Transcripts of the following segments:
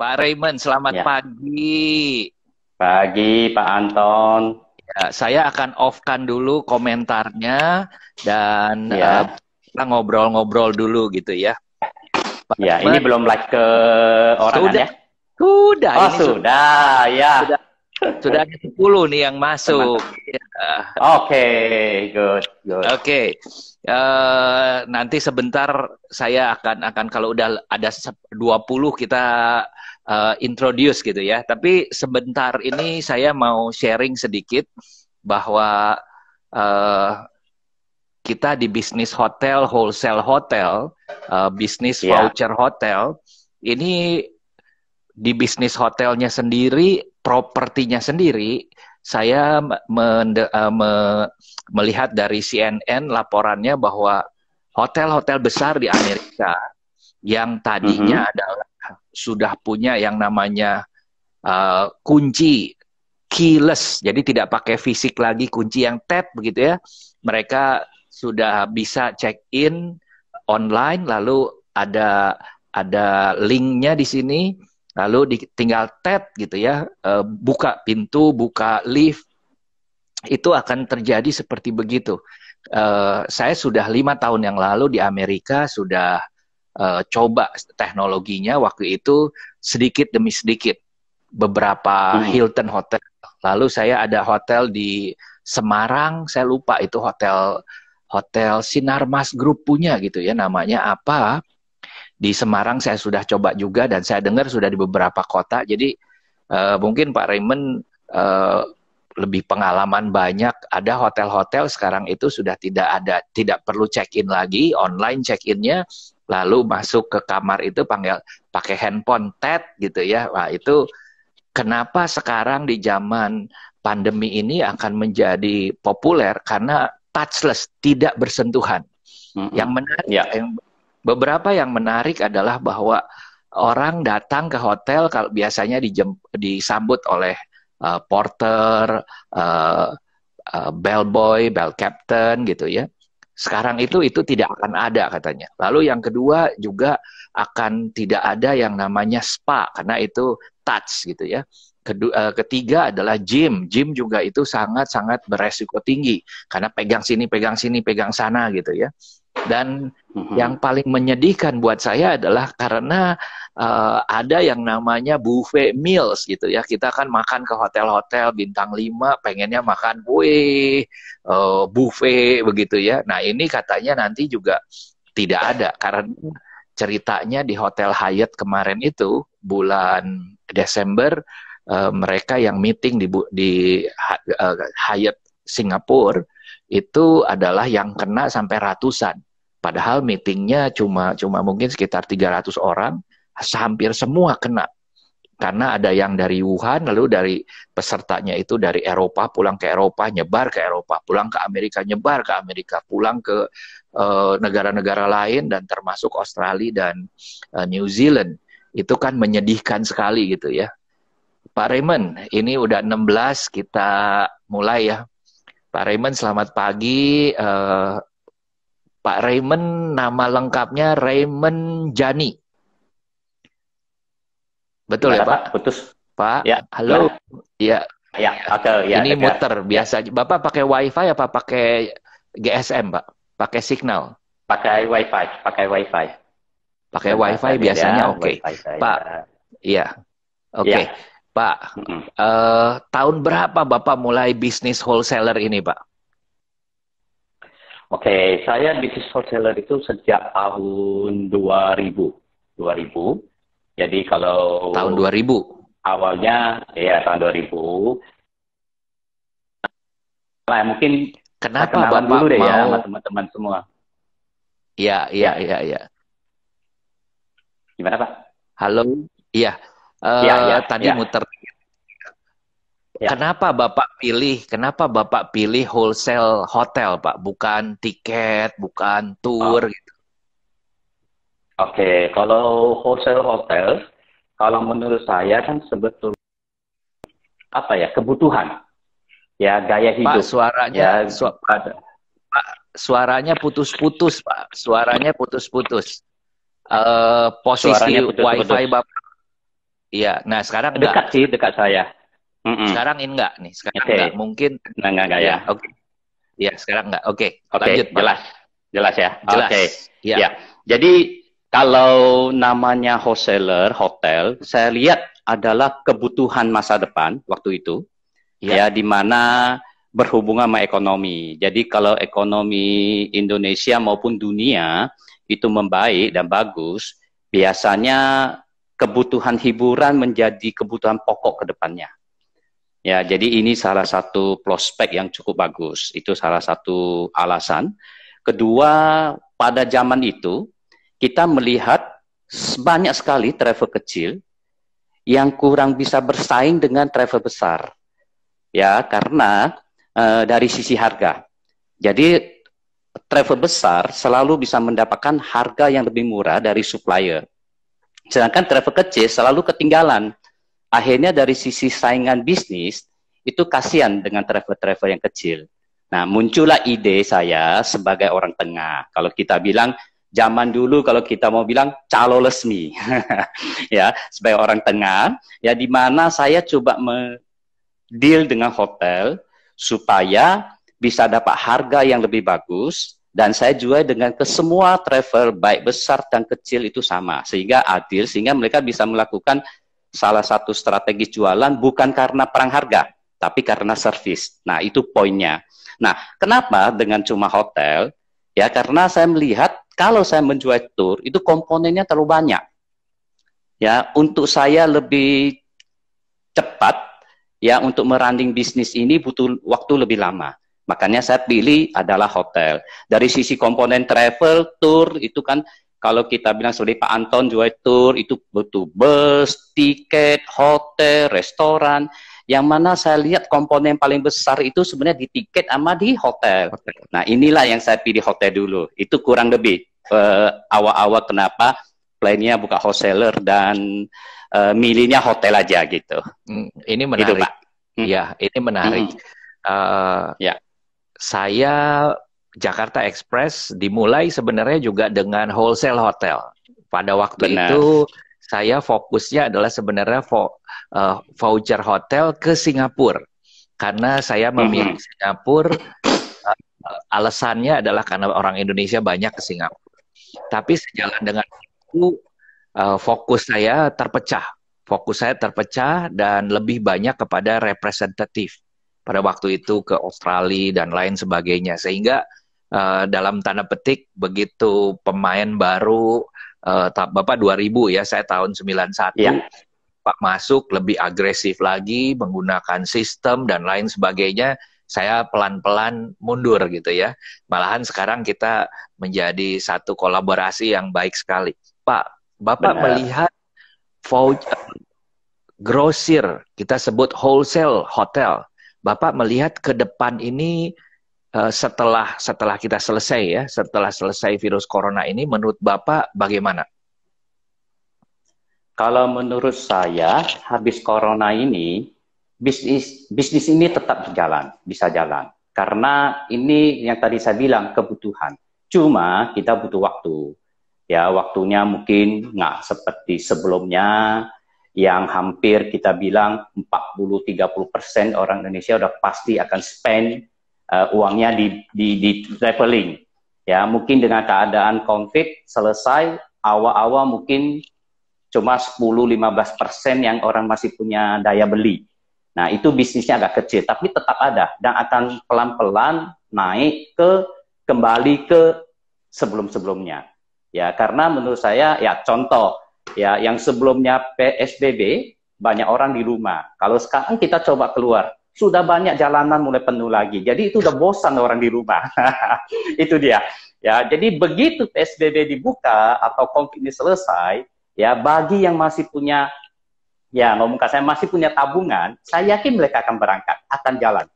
Pak Raymond, selamat Ya, pagi. pagi Pak Anton. Ya, saya akan off-kan dulu komentarnya dan Ya, kita ngobrol-ngobrol dulu gitu ya. Pak ya, ini Raymond, belum live ke orang kan sudah, ya? sudah, Oh, ini sudah, sudah, ya. sudah ada 10 nih yang masuk. Teman-teman. Ya, Oke, good, good. oke. Nanti sebentar saya akan kalau udah ada 20 kita introduce gitu ya. Tapi sebentar ini saya mau sharing sedikit bahwa eh, kita di bisnis hotel, wholesale hotel, bisnis Ya, voucher hotel, ini di bisnis hotelnya sendiri, propertinya sendiri, saya melihat dari CNN laporannya bahwa hotel-hotel besar di Amerika yang tadinya mhm, adalah sudah punya yang namanya kunci keyless, jadi tidak pakai fisik lagi, kunci yang tap begitu ya. Mereka sudah bisa check in online, lalu ada linknya di sini, lalu tinggal tap gitu ya, buka pintu, buka lift, itu akan terjadi seperti begitu. Saya sudah 5 tahun yang lalu di Amerika sudah coba teknologinya waktu itu sedikit demi sedikit beberapa mhm. Hilton hotel. Lalu saya ada hotel di Semarang, saya lupa itu hotel hotel Sinarmas Group punya gitu ya, namanya apa. Di Semarang saya sudah coba juga dan saya dengar sudah di beberapa kota. Jadi mungkin Pak Raymond lebih pengalaman banyak. Ada hotel-hotel sekarang itu sudah tidak perlu check-in lagi, online check-innya, lalu masuk ke kamar itu panggil pakai handphone tap gitu ya. Wah, itu kenapa sekarang di zaman pandemi ini akan menjadi populer karena touchless, tidak bersentuhan. Yang Mhm. menarik, Ya, beberapa yang menarik adalah bahwa orang datang ke hotel kalau biasanya disambut oleh porter, uh, bellboy, bell captain gitu ya. Sekarang itu tidak akan ada katanya. Lalu yang kedua juga akan tidak ada yang namanya spa karena itu touch gitu ya. Ketiga adalah gym. Gym juga itu sangat-sangat beresiko tinggi karena pegang sini, pegang sini, pegang sana gitu ya. Dan yang mhm. paling menyedihkan buat saya adalah karena ada yang namanya buffet meals gitu ya. Kita kan makan ke hotel-hotel bintang 5, pengennya makan kue, buffet begitu ya. Nah, ini katanya nanti juga tidak ada karena ceritanya di Hotel Hyatt kemarin itu bulan Desember, mereka yang meeting di Hyatt Singapura itu adalah yang kena sampai ratusan. Padahal meetingnya cuma mungkin sekitar 300 orang, hampir semua kena. Karena ada yang dari Wuhan, lalu dari pesertanya itu dari Eropa, pulang ke Eropa, nyebar ke Eropa, pulang ke Amerika, nyebar ke Amerika, pulang ke negara-negara lain, dan termasuk Australia dan New Zealand. Itu kan menyedihkan sekali gitu ya. Pak Raymond, ini udah 16, kita mulai ya. Pak Raymond, selamat pagi. Pak Raymond, nama lengkapnya Raymond Jani. Betul ya, Gimana Pak? Pak? Putus? Pak, Ya, halo. gimana? Ya, Ya, oke, ya ini dengar. muter Ya, biasa. Bapak pakai WiFi apa pakai GSM, Pak? Pakai signal. pakai WiFi, pakai WiFi. Pakai Sebentar WiFi saya lihat ya, biasanya oke. WiFi saya. Pak, iya, oke. Ya, Pak, mhm. tahun berapa Bapak mulai bisnis wholesaler ini, Pak? Oke, saya bisnis wholesaler itu sejak tahun 2000. 2000. Jadi kalau Tahun 2000. awalnya ya tahun 2000, nah, mungkin Kenapa perkenalan Bapak dulu deh ya sama mau? teman-teman semua. Ya, ya, Ya, ya, ya. gimana Pak? Halo. Iya, Ya, ya, tadi ya, muter. ya. Kenapa Bapak pilih wholesale hotel, Pak? Bukan tiket, bukan tour Oh, gitu. oke, kalau wholesale hotel, kalau menurut saya kan sebetulnya apa ya kebutuhan, ya gaya Pak, hidup, ya pada. suaranya putus-putus, Pak. Suaranya putus-putus. Posisi Suaranya WiFi putus-putus. Bapak, Iya. Nah, sekarang enggak. Dekat sih, dekat saya. Sekarang ini enggak nih. Sekarang Oke. enggak. Mungkin. Enggak ya. Ya, oke. Iya, sekarang enggak. Oke. Oke, Lanjut, Pak. jelas. Jelas ya. Jelas. Oke. Ya. Ya. Jadi kalau namanya wholesaler hotel, saya lihat adalah kebutuhan masa depan waktu itu. Ya, di mana berhubungan sama ekonomi. Jadi kalau ekonomi Indonesia maupun dunia itu membaik dan bagus, biasanya kebutuhan hiburan menjadi kebutuhan pokok ke depannya. Ya, jadi ini salah satu prospek yang cukup bagus. Itu salah satu alasan. Kedua, pada zaman itu kita melihat banyak sekali travel kecil yang kurang bisa bersaing dengan travel besar. Ya, karena dari sisi harga. Jadi travel besar selalu bisa mendapatkan harga yang lebih murah dari supplier. Sedangkan travel kecil selalu ketinggalan. Akhirnya dari sisi saingan bisnis, itu kasihan dengan travel-travel yang kecil. Nah, muncullah ide saya sebagai orang tengah. Kalau kita bilang, zaman dulu kalau kita mau bilang, calo lesmi. Ya, sebagai orang tengah, ya di mana saya coba deal dengan hotel, supaya bisa dapat harga yang lebih bagus, dan saya jual dengan ke semua travel, baik besar dan kecil itu sama, sehingga adil, sehingga mereka bisa melakukan salah satu strategi jualan bukan karena perang harga, tapi karena servis. Nah, itu poinnya. Nah, kenapa dengan cuma hotel? Ya, karena saya melihat kalau saya menjual tour, itu komponennya terlalu banyak. Ya, untuk saya lebih cepat, ya untuk merunning bisnis ini butuh waktu lebih lama. Makanya saya pilih adalah hotel. Dari sisi komponen travel, tour, itu kan kalau kita bilang seperti Pak Anton jual tour, itu butuh bus, tiket, hotel, restoran. Yang mana saya lihat komponen paling besar itu sebenarnya di tiket sama di hotel. Nah, inilah yang saya pilih hotel dulu. Itu kurang lebih awal-awal kenapa plannya buka wholesaler dan milihnya hotel aja gitu. Ini menarik. Gitu, Pak. Ya, ini menarik. Ya. Saya Jakarta Express dimulai sebenarnya juga dengan wholesale hotel. Pada waktu itu saya fokusnya adalah sebenarnya voucher hotel ke Singapura. Karena saya memilih Singapura, alasannya adalah karena orang Indonesia banyak ke Singapura. Tapi sejalan dengan itu, fokus saya terpecah. Fokus saya terpecah dan lebih banyak kepada representatif. Pada waktu itu ke Australia dan lain sebagainya. Sehingga dalam tanda petik begitu pemain baru, Bapak 2000 ya, saya tahun 91, Pak masuk lebih agresif lagi, menggunakan sistem dan lain sebagainya, saya pelan-pelan mundur gitu ya. Malahan sekarang kita menjadi satu kolaborasi yang baik sekali. Pak, Bapak melihat grosir, kita sebut wholesale hotel, Bapak melihat ke depan ini setelah kita selesai ya, setelah selesai virus corona ini, menurut Bapak bagaimana? Kalau menurut saya, habis corona ini, bisnis ini tetap berjalan, bisa jalan. Karena ini yang tadi saya bilang, kebutuhan. Cuma kita butuh waktu. Ya, waktunya mungkin nggak seperti sebelumnya, yang hampir kita bilang 40-30% orang Indonesia udah pasti akan spend uangnya di traveling. Ya, mungkin dengan keadaan COVID selesai, awal-awal mungkin cuma 10-15% yang orang masih punya daya beli. Nah, itu bisnisnya agak kecil, tapi tetap ada dan akan pelan-pelan naik kembali ke sebelum-sebelumnya. Ya, karena menurut saya, ya contoh, ya yang sebelumnya PSBB banyak orang di rumah. Kalau sekarang kita coba keluar, sudah banyak jalanan mulai penuh lagi. Jadi itu udah bosan orang di rumah. Itu dia. Ya, jadi begitu PSBB dibuka atau COVID ini selesai, ya bagi yang masih punya, ya ngomong saya masih punya tabungan, saya yakin mereka akan berangkat, akan jalan.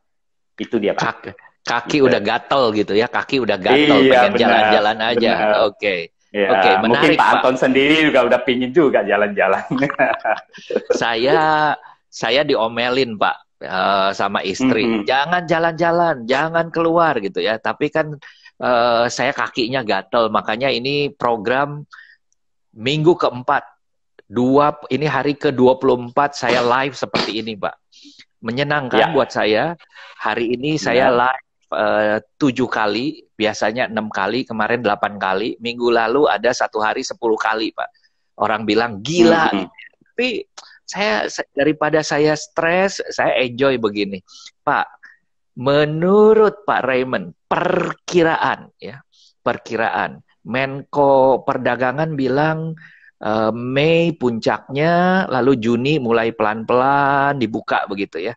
Itu dia, Pak. Kaki udah gatel gitu ya, kaki udah gatel, pengen jalan-jalan aja. Oke. Ya, oke, menarik, mungkin Pak Anton sendiri juga udah pingin juga jalan-jalan. Saya diomelin Pak sama istri, jangan jalan-jalan, jangan keluar gitu ya. Tapi kan saya kakinya gatel, makanya ini program minggu keempat Ini hari ke-24 saya live seperti ini, Pak. Menyenangkan buat saya. Hari ini saya live 7 kali, biasanya 6 kali, kemarin 8 kali. Minggu lalu ada 1 hari 10 kali, Pak. Orang bilang gila. Tapi daripada saya stres, saya enjoy begini. Pak, menurut Pak Raymond, perkiraan Menko Perdagangan bilang Mei puncaknya, lalu Juni mulai pelan-pelan dibuka begitu ya.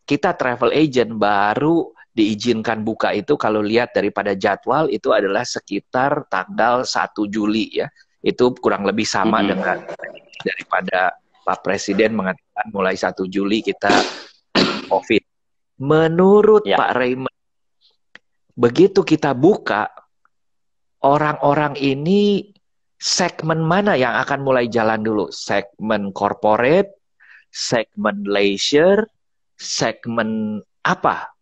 Kita travel agent baru diizinkan buka itu kalau lihat daripada jadwal itu adalah sekitar tanggal 1 Juli ya. Itu kurang lebih sama dengan daripada Pak Presiden mengatakan mulai 1 Juli kita COVID. Menurut Pak Raymond, begitu kita buka, orang-orang ini segmen mana yang akan mulai jalan dulu? Segmen corporate, segmen leisure, segmen apa?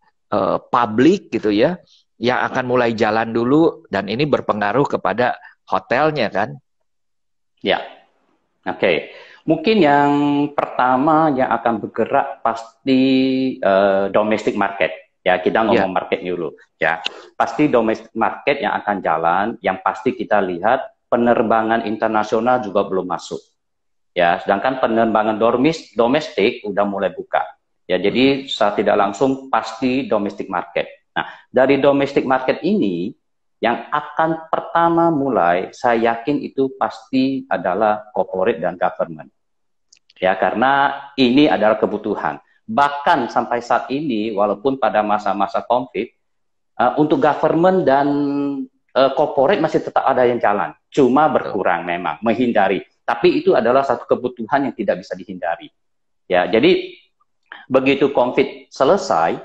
Public gitu ya, yang akan mulai jalan dulu, dan ini berpengaruh kepada hotelnya kan? Ya, oke. Mungkin yang pertama yang akan bergerak pasti domestic market. Ya, kita ngomong market dulu. Ya, pasti domestic market yang akan jalan. Yang pasti kita lihat penerbangan internasional juga belum masuk. Ya, sedangkan penerbangan domestik udah mulai buka. Ya, jadi secara tidak langsung pasti domestic market. Nah, dari domestic market ini yang akan pertama mulai, saya yakin itu pasti adalah corporate dan government. Ya, karena ini adalah kebutuhan. Bahkan sampai saat ini, walaupun pada masa-masa COVID, untuk government dan corporate masih tetap ada yang jalan. Cuma berkurang memang, menghindari. Tapi itu adalah satu kebutuhan yang tidak bisa dihindari. Ya, jadi begitu COVID selesai,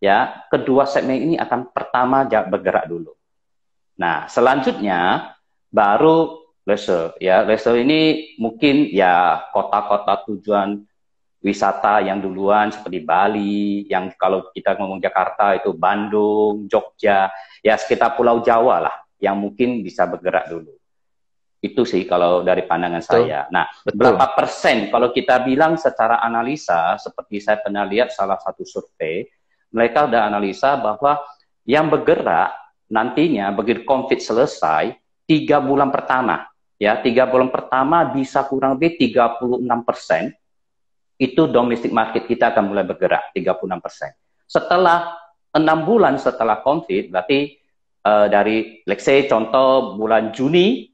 ya, kedua segmen ini akan pertama bergerak dulu. Nah, selanjutnya baru leisure. Ya, leisure ini mungkin ya kota-kota tujuan wisata yang duluan seperti Bali, yang kalau kita ngomong Jakarta itu Bandung, Jogja, ya sekitar Pulau Jawa lah yang mungkin bisa bergerak dulu. Itu sih kalau dari pandangan saya. Nah, berapa persen kalau kita bilang secara analisa, seperti saya pernah lihat salah satu survei, mereka udah analisa bahwa yang bergerak nantinya begitu COVID selesai, 3 bulan pertama, ya 3 bulan pertama bisa kurang lebih 36%, itu domestic market kita akan mulai bergerak, 36%. Setelah 6 bulan setelah COVID, berarti dari, let's say contoh bulan Juni,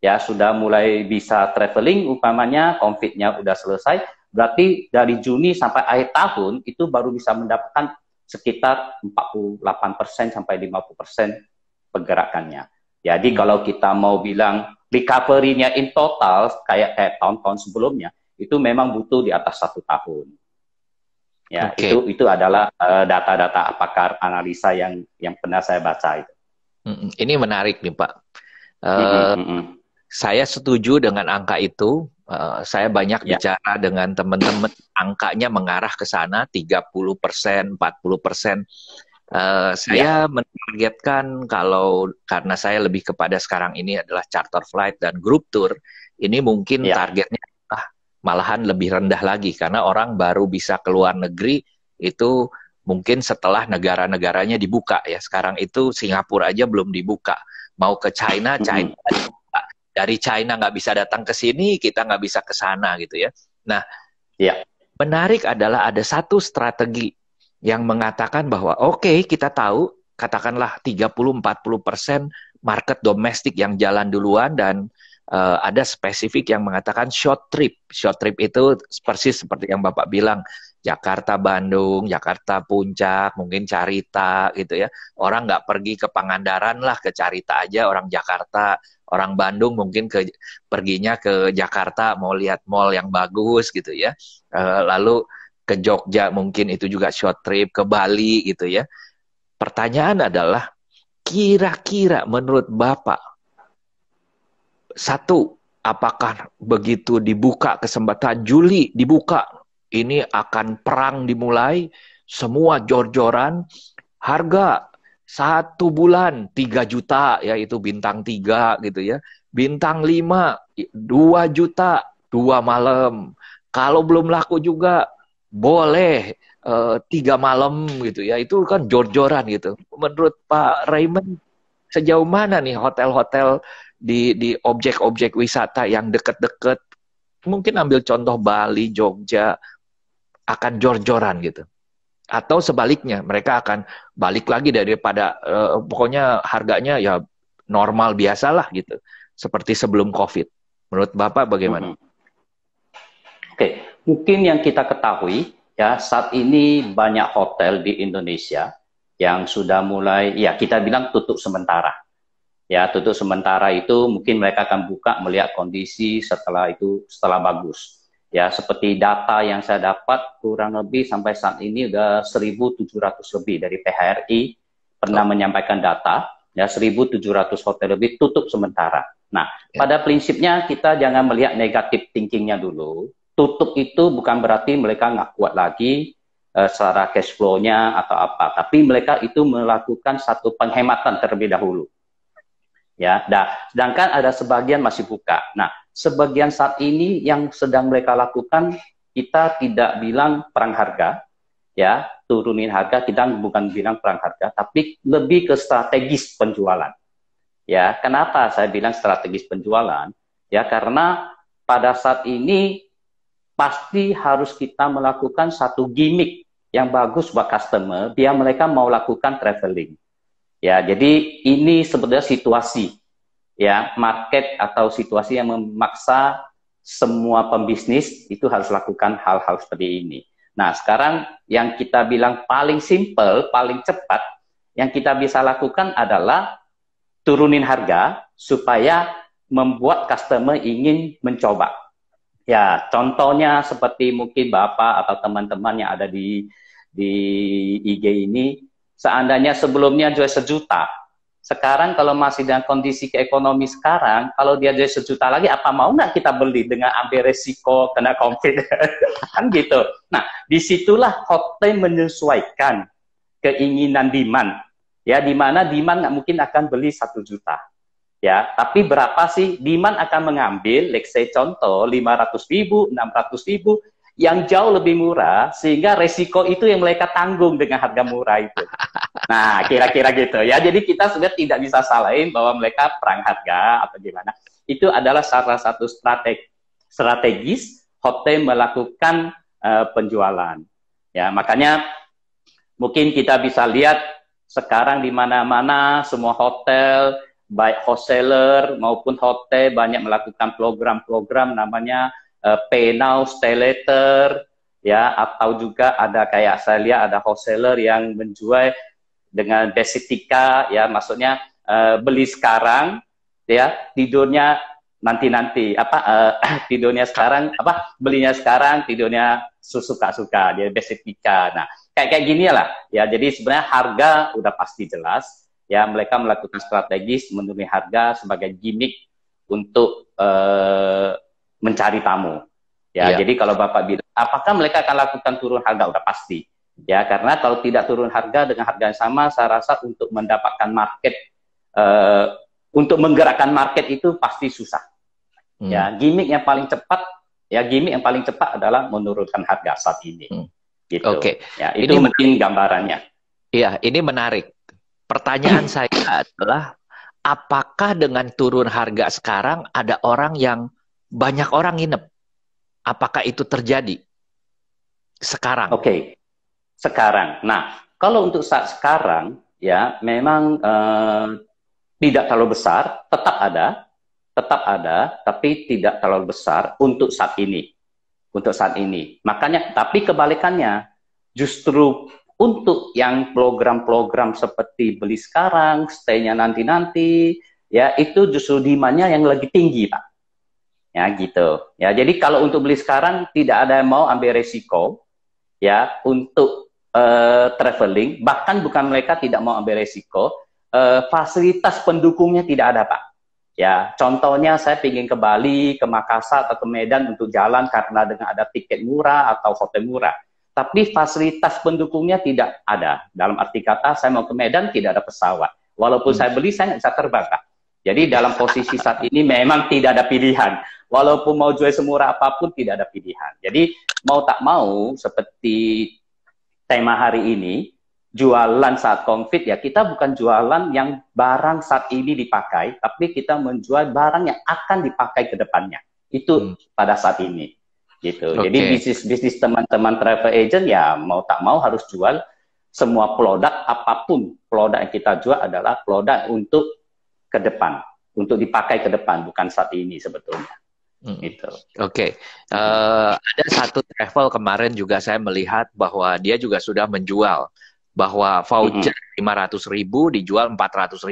ya sudah mulai bisa traveling, umpamanya COVID-nya udah selesai, berarti dari Juni sampai akhir tahun itu baru bisa mendapatkan sekitar 48% sampai 50% pergerakannya. Jadi kalau kita mau bilang recovery-nya in total kayak tahun-tahun sebelumnya, itu memang butuh di atas 1 tahun. Ya, itu adalah data-data pakar analisa yang pernah saya baca itu. Ini menarik nih Pak. Saya setuju dengan angka itu. Saya banyak bicara dengan teman-teman, angkanya mengarah ke sana 30%, 40%. Saya menargetkan karena saya lebih kepada sekarang ini adalah charter flight dan group tour, ini mungkin targetnya malahan lebih rendah lagi karena orang baru bisa keluar negeri itu mungkin setelah negara-negaranya dibuka ya. Sekarang itu Singapura aja belum dibuka. Mau ke China, China dibuka. Dari China nggak bisa datang ke sini, kita nggak bisa ke sana gitu ya. Nah, menarik adalah ada satu strategi yang mengatakan bahwa oke, kita tahu katakanlah 30-40% market domestik yang jalan duluan dan ada spesifik yang mengatakan short trip. Short trip itu persis seperti yang Bapak bilang, Jakarta Bandung, Jakarta Puncak, mungkin Carita gitu ya. Orang nggak pergi ke Pangandaran lah, ke Carita aja. Orang Jakarta, orang Bandung mungkin perginya ke Jakarta mau lihat mall yang bagus gitu ya. Lalu ke Jogja mungkin itu juga short trip, ke Bali gitu ya. Pertanyaan adalah, kira-kira menurut Bapak, satu, apakah begitu dibuka kesempatan Juli dibuka, ini akan perang dimulai, semua jor-joran, harga 1 bulan 3 juta, ya itu bintang 3 gitu ya, bintang 5, 2 juta, 2 malam. Kalau belum laku juga, boleh 3 malam gitu ya. Itu kan jor-joran gitu. Menurut Pak Raymond, sejauh mana nih hotel-hotel di objek-objek wisata yang deket-deket, mungkin ambil contoh Bali, Jogja, akan jor-joran gitu? Atau sebaliknya, mereka akan balik lagi daripada pokoknya harganya ya normal biasalah gitu, seperti sebelum COVID. Menurut Bapak bagaimana? Oke, mungkin yang kita ketahui ya, saat ini banyak hotel di Indonesia yang sudah mulai, ya kita bilang tutup sementara. Ya, tutup sementara itu mungkin mereka akan buka melihat kondisi setelah bagus. Ya, seperti data yang saya dapat kurang lebih sampai saat ini udah 1.700 lebih dari PHRI pernah menyampaikan data, ya 1.700 hotel lebih tutup sementara. Nah, pada prinsipnya kita jangan melihat negatif thinkingnya dulu. Tutup itu bukan berarti mereka nggak kuat lagi secara cash flow-nya atau apa, tapi mereka itu melakukan satu penghematan terlebih dahulu. Ya, sedangkan ada sebagian masih buka. Nah, sebagian saat ini yang sedang mereka lakukan, kita tidak bilang perang harga, ya, turunin harga, kita bukan bilang perang harga, tapi lebih ke strategis penjualan. Ya, kenapa saya bilang strategis penjualan? Ya, karena pada saat ini pasti harus kita melakukan satu gimmick yang bagus buat customer, biar mereka mau lakukan traveling. Ya, jadi ini sebetulnya situasi, ya, market atau situasi yang memaksa semua pembisnis itu harus lakukan hal-hal seperti ini. Nah, sekarang yang kita bilang paling simple, paling cepat, yang kita bisa lakukan adalah turunin harga supaya membuat customer ingin mencoba. Ya, contohnya seperti mungkin Bapak atau teman-teman yang ada di IG ini, seandainya sebelumnya jual 1 juta, sekarang kalau masih dengan kondisi ekonomi sekarang, kalau dia jual 1 juta lagi, apa mau nggak kita beli dengan ambil resiko kena COVID? Kan gitu. Nah, disitulah hotel menyesuaikan keinginan demand. Ya, di mana demand nggak mungkin akan beli 1 juta. Ya, tapi berapa sih demand akan mengambil, let's say contoh 500.000, 600.000, yang jauh lebih murah, sehingga resiko itu yang mereka tanggung dengan harga murah itu. Nah, kira-kira gitu ya. Jadi kita sebenarnya tidak bisa salahin bahwa mereka perang harga atau gimana. Itu adalah salah satu strategis hotel melakukan penjualan. Ya, makanya mungkin kita bisa lihat sekarang di mana-mana semua hotel, baik wholesaler maupun hotel banyak melakukan program-program namanya Pay Now, Stay Later, ya, atau juga ada kayak saya lihat ada wholesaler yang menjual dengan basic tiket, ya, maksudnya beli sekarang, ya, tidurnya nanti-nanti, tidurnya sekarang, belinya sekarang, tidurnya suka-suka, dia basic tiket. Nah, kayak gini lah, ya, jadi sebenarnya harga udah pasti jelas, ya, mereka melakukan strategis menurunkan harga sebagai gimmick untuk mencari tamu. Ya, jadi kalau Bapak bilang, apakah mereka akan lakukan turun harga? Udah pasti. Ya, karena kalau tidak turun harga dengan harga yang sama, saya rasa untuk mendapatkan market, untuk menggerakkan market itu pasti susah. Ya, gimmick yang paling cepat adalah menurunkan harga saat ini. Gitu. Oke. Ya, itu ini mungkin gambarannya. Iya, ini menarik. Pertanyaan saya adalah, apakah dengan turun harga sekarang ada orang yang banyak orang nginep? Apakah itu terjadi sekarang? Oke, sekarang. Nah, kalau untuk saat sekarang, ya memang tidak terlalu besar, tetap ada, tapi tidak terlalu besar untuk saat ini. Makanya, tapi kebalikannya, justru untuk yang program-program seperti beli sekarang, stay-nya nanti-nanti, ya itu justru demand-nya yang lagi tinggi, Pak. Ya gitu. Ya, jadi kalau untuk beli sekarang tidak ada yang mau ambil resiko, ya, untuk traveling, bahkan bukan mereka tidak mau ambil resiko, fasilitas pendukungnya tidak ada, Pak. Ya, contohnya saya ingin ke Bali, ke Makassar atau ke Medan untuk jalan karena dengan ada tiket murah atau hotel murah. Tapi fasilitas pendukungnya tidak ada. Dalam arti kata, saya mau ke Medan tidak ada pesawat. Walaupun saya beli, saya nggak bisa terbang, Pak. Jadi dalam posisi saat ini memang tidak ada pilihan. Walaupun mau jual semurah apapun tidak ada pilihan. Jadi mau tak mau seperti tema hari ini, jualan saat COVID ya, kita bukan jualan yang barang saat ini dipakai, tapi kita menjual barang yang akan dipakai ke depannya. Itu pada saat ini. Gitu. Jadi bisnis teman-teman travel agent ya mau tak mau harus jual semua produk, apapun produk yang kita jual adalah produk untuk ke depan, untuk dipakai ke depan, bukan saat ini sebetulnya. Gitu. Ada satu travel kemarin juga saya melihat bahwa dia juga sudah menjual bahwa voucher 500.000 dijual 400.000,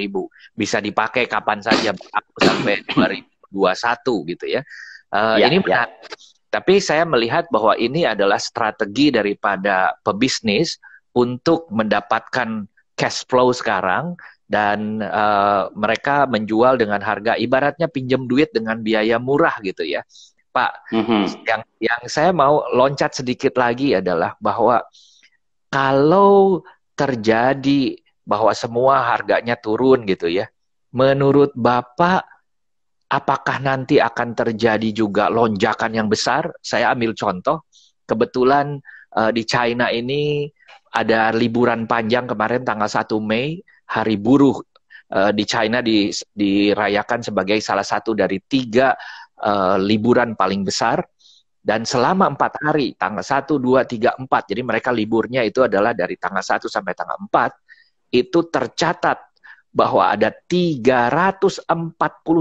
bisa dipakai kapan saja sampai 2021 gitu ya. Ini menarik. Tapi saya melihat bahwa ini adalah strategi daripada pebisnis untuk mendapatkan cash flow sekarang. Dan mereka menjual dengan harga ibaratnya pinjam duit dengan biaya murah gitu ya, Pak. Yang saya mau loncat sedikit lagi adalah bahwa kalau terjadi bahwa semua harganya turun gitu ya, menurut Bapak apakah nanti akan terjadi juga lonjakan yang besar? Saya ambil contoh, kebetulan di China ini ada liburan panjang kemarin tanggal 1 Mei, Hari Buruh di China dirayakan sebagai salah satu dari 3 liburan paling besar. Dan selama 4 hari, tanggal 1, 2, 3, 4, jadi mereka liburnya itu adalah dari tanggal 1 sampai tanggal 4, itu tercatat bahwa ada 340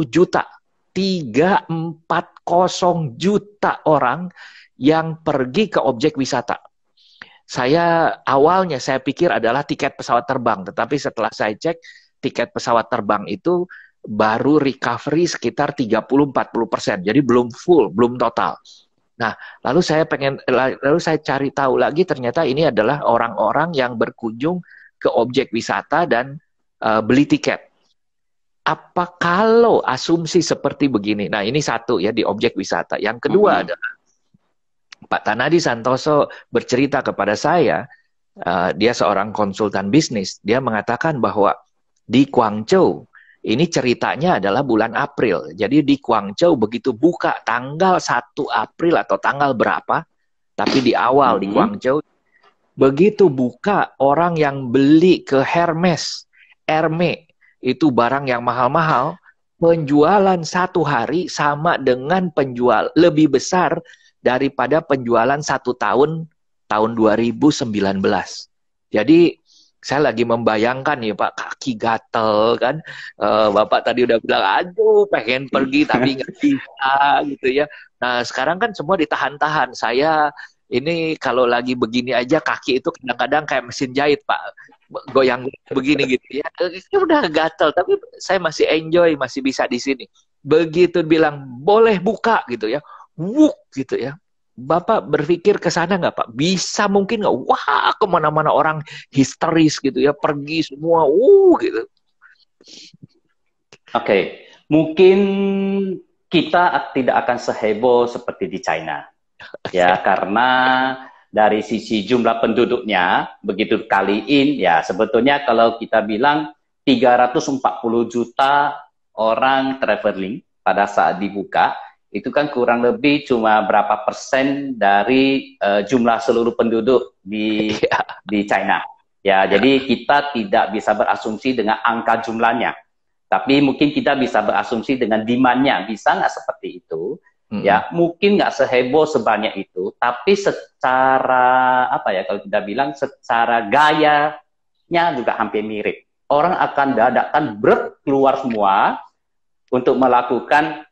juta, 340 juta orang yang pergi ke objek wisata. Awalnya saya pikir adalah tiket pesawat terbang, tetapi setelah saya cek, tiket pesawat terbang itu baru recovery sekitar 30-40%, jadi belum full, belum total. Nah, lalu saya cari tahu lagi, ternyata ini adalah orang-orang yang berkunjung ke objek wisata dan beli tiket. Apa kalau asumsi seperti begini? Nah, ini satu ya di objek wisata. Yang kedua adalah Pak Tanadi Santoso bercerita kepada saya, dia seorang konsultan bisnis, dia mengatakan bahwa di Guangzhou, ini ceritanya adalah bulan April, jadi di Guangzhou begitu buka tanggal 1 April atau tanggal berapa, tapi di awal di Guangzhou, begitu buka orang yang beli ke Hermes, itu barang yang mahal-mahal, penjualan 1 hari sama dengan lebih besar daripada penjualan 1 tahun 2019. Jadi saya lagi membayangkan ya Pak, kaki gatel kan, Bapak tadi udah bilang aduh pengen pergi tapi nggak bisa gitu ya. Nah sekarang kan semua ditahan-tahan. Saya ini kalau lagi begini aja kaki itu kadang-kadang kayak mesin jahit Pak, goyang begini gitu ya. Udah gatel tapi saya masih enjoy, masih bisa di sini. Begitu bilang boleh buka gitu ya, gitu ya. Bapak berpikir ke sana nggak Pak? Bisa mungkin nggak? Wah, kemana-mana orang histeris gitu ya, pergi semua, gitu. Oke, mungkin kita tidak akan seheboh seperti di China, ya karena dari sisi jumlah penduduknya begitu kaliin, ya sebetulnya kalau kita bilang 340 juta orang traveling pada saat dibuka. Itu kan kurang lebih cuma berapa persen dari jumlah seluruh penduduk di China. Ya, jadi kita tidak bisa berasumsi dengan angka jumlahnya. Tapi mungkin kita bisa berasumsi dengan demand-nya. Bisa nggak seperti itu? Ya, mungkin nggak seheboh sebanyak itu. Tapi secara, apa ya, kalau kita bilang secara gayanya juga hampir mirip. Orang akan dadakan keluar semua untuk melakukan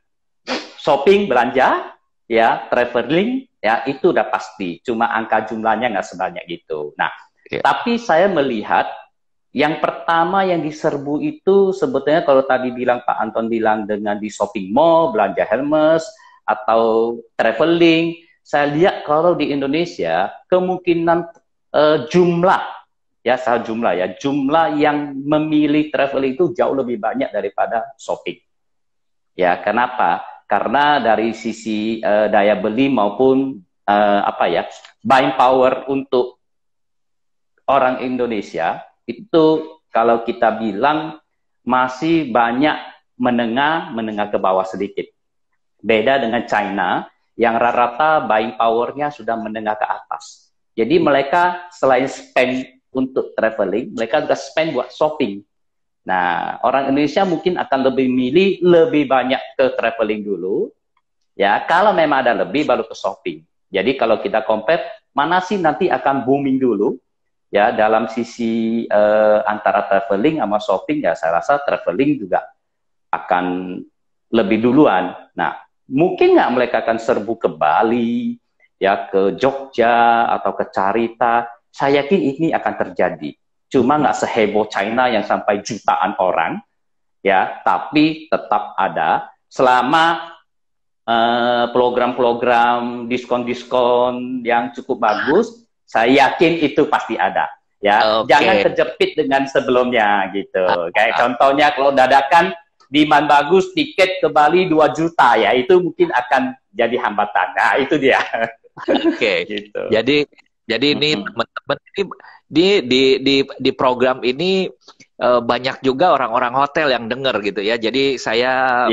shopping, belanja, ya, traveling, ya, itu udah pasti. Cuma angka jumlahnya nggak sebanyak gitu. Nah, tapi saya melihat yang pertama yang diserbu itu sebetulnya kalau tadi bilang Pak Anton bilang dengan di shopping mall, belanja Hermes, atau traveling, saya lihat kalau di Indonesia kemungkinan jumlah yang memilih traveling itu jauh lebih banyak daripada shopping. Ya, kenapa? Karena dari sisi daya beli maupun buying power untuk orang Indonesia itu kalau kita bilang masih banyak menengah ke bawah sedikit. Beda dengan China yang rata-rata buying power-nya sudah menengah ke atas. Jadi mereka selain spend untuk traveling, mereka juga spend buat shopping. Nah, orang Indonesia mungkin akan lebih milih lebih banyak ke traveling dulu. Ya, kalau memang ada lebih baru ke shopping. Jadi kalau kita compare, mana sih nanti akan booming dulu? Ya, dalam sisi antara traveling sama shopping, ya saya rasa traveling juga akan lebih duluan. Nah, mungkin nggak mereka akan serbu ke Bali, ya ke Jogja atau ke Carita. Saya yakin ini akan terjadi. Cuma nggak seheboh China yang sampai jutaan orang, ya. Tapi tetap ada selama program-program diskon-diskon yang cukup bagus. Saya yakin itu pasti ada. Ya, jangan terjepit dengan sebelumnya gitu. Kayak contohnya kalau dadakan demand bagus, tiket ke Bali 2 juta ya, itu mungkin akan jadi hambatan. Nah, itu dia. Gitu. Jadi ini teman-teman di program ini banyak juga orang-orang hotel yang dengar gitu ya. Jadi saya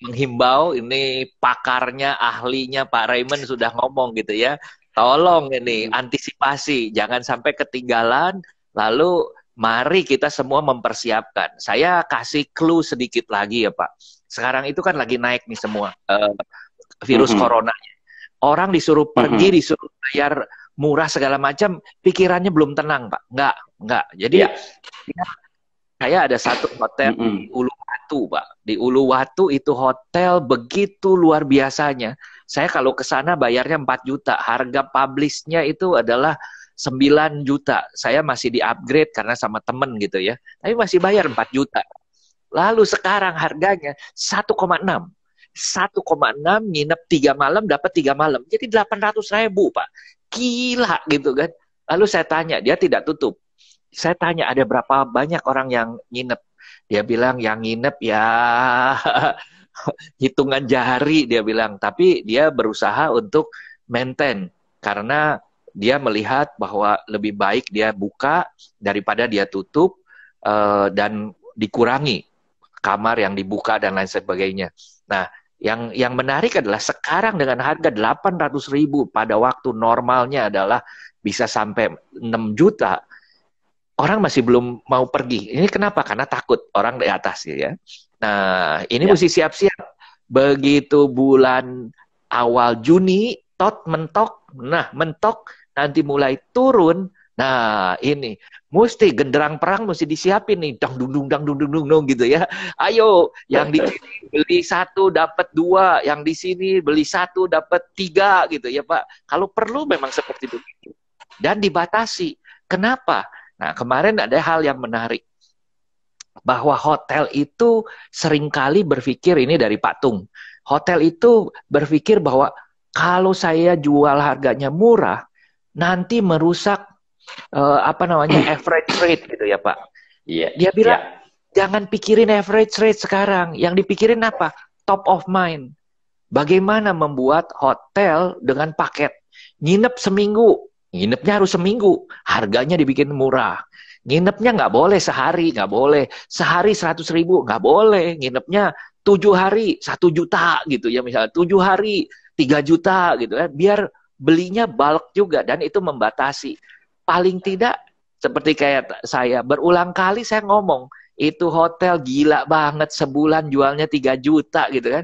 menghimbau, ini pakarnya, ahlinya Pak Raymond sudah ngomong gitu ya. Tolong ini antisipasi, jangan sampai ketinggalan. Lalu mari kita semua mempersiapkan. Saya kasih clue sedikit lagi ya Pak. Sekarang itu kan lagi naik nih semua virus coronanya. Orang disuruh pergi, disuruh bayar murah segala macam, pikirannya belum tenang Pak. Enggak. Jadi saya ada satu hotel di Uluwatu Pak. Di Uluwatu itu hotel begitu luar biasanya. Saya kalau ke sana bayarnya 4 juta. Harga publish-nya itu adalah 9 juta. Saya masih di-upgrade karena sama temen gitu ya. Tapi masih bayar 4 juta. Lalu sekarang harganya 1,6. 1,6 nginep 3 malam, dapat 3 malam. Jadi 800.000 Pak. Gila gitu kan. Lalu saya tanya, dia tidak tutup. Saya tanya ada berapa banyak orang yang nginep. Dia bilang yang nginep ya hitungan jari dia bilang, tapi dia berusaha untuk maintain karena dia melihat bahwa lebih baik dia buka daripada dia tutup dan dikurangi kamar yang dibuka dan lain sebagainya. Nah, yang menarik adalah sekarang dengan harga 800.000 pada waktu normalnya adalah bisa sampai 6 juta. Orang masih belum mau pergi. Ini kenapa? Karena takut orang di atas ya. Nah, ini mesti siap-siap. Begitu bulan awal Juni, mentok. Nah, mentok nanti mulai turun. Nah, ini mesti genderang perang mesti disiapin nih. Dang dung gitu ya. Ayo, yang di sini beli 1 dapat 2, yang di sini beli 1 dapat 3 gitu ya, Pak. Kalau perlu memang seperti begitu. Dan dibatasi. Kenapa? Nah, kemarin ada hal yang menarik. Bahwa hotel itu seringkali berpikir, ini dari Pak Tung, hotel itu berpikir bahwa kalau saya jual harganya murah, nanti merusak average rate gitu ya Pak. Dia bilang, jangan pikirin average rate sekarang, yang dipikirin apa? Top of mind. Bagaimana membuat hotel dengan paket, nginep seminggu, nginepnya harus seminggu, harganya dibikin murah. Nginepnya nggak boleh sehari, nggak boleh. Sehari 100.000, nggak boleh. Nginepnya 7 hari, 1 juta gitu ya misalnya. 7 hari, 3 juta gitu kan. Biar belinya bulk juga dan itu membatasi. Paling tidak seperti kayak saya, berulang kali saya ngomong, itu hotel gila banget, sebulan jualnya 3 juta gitu kan.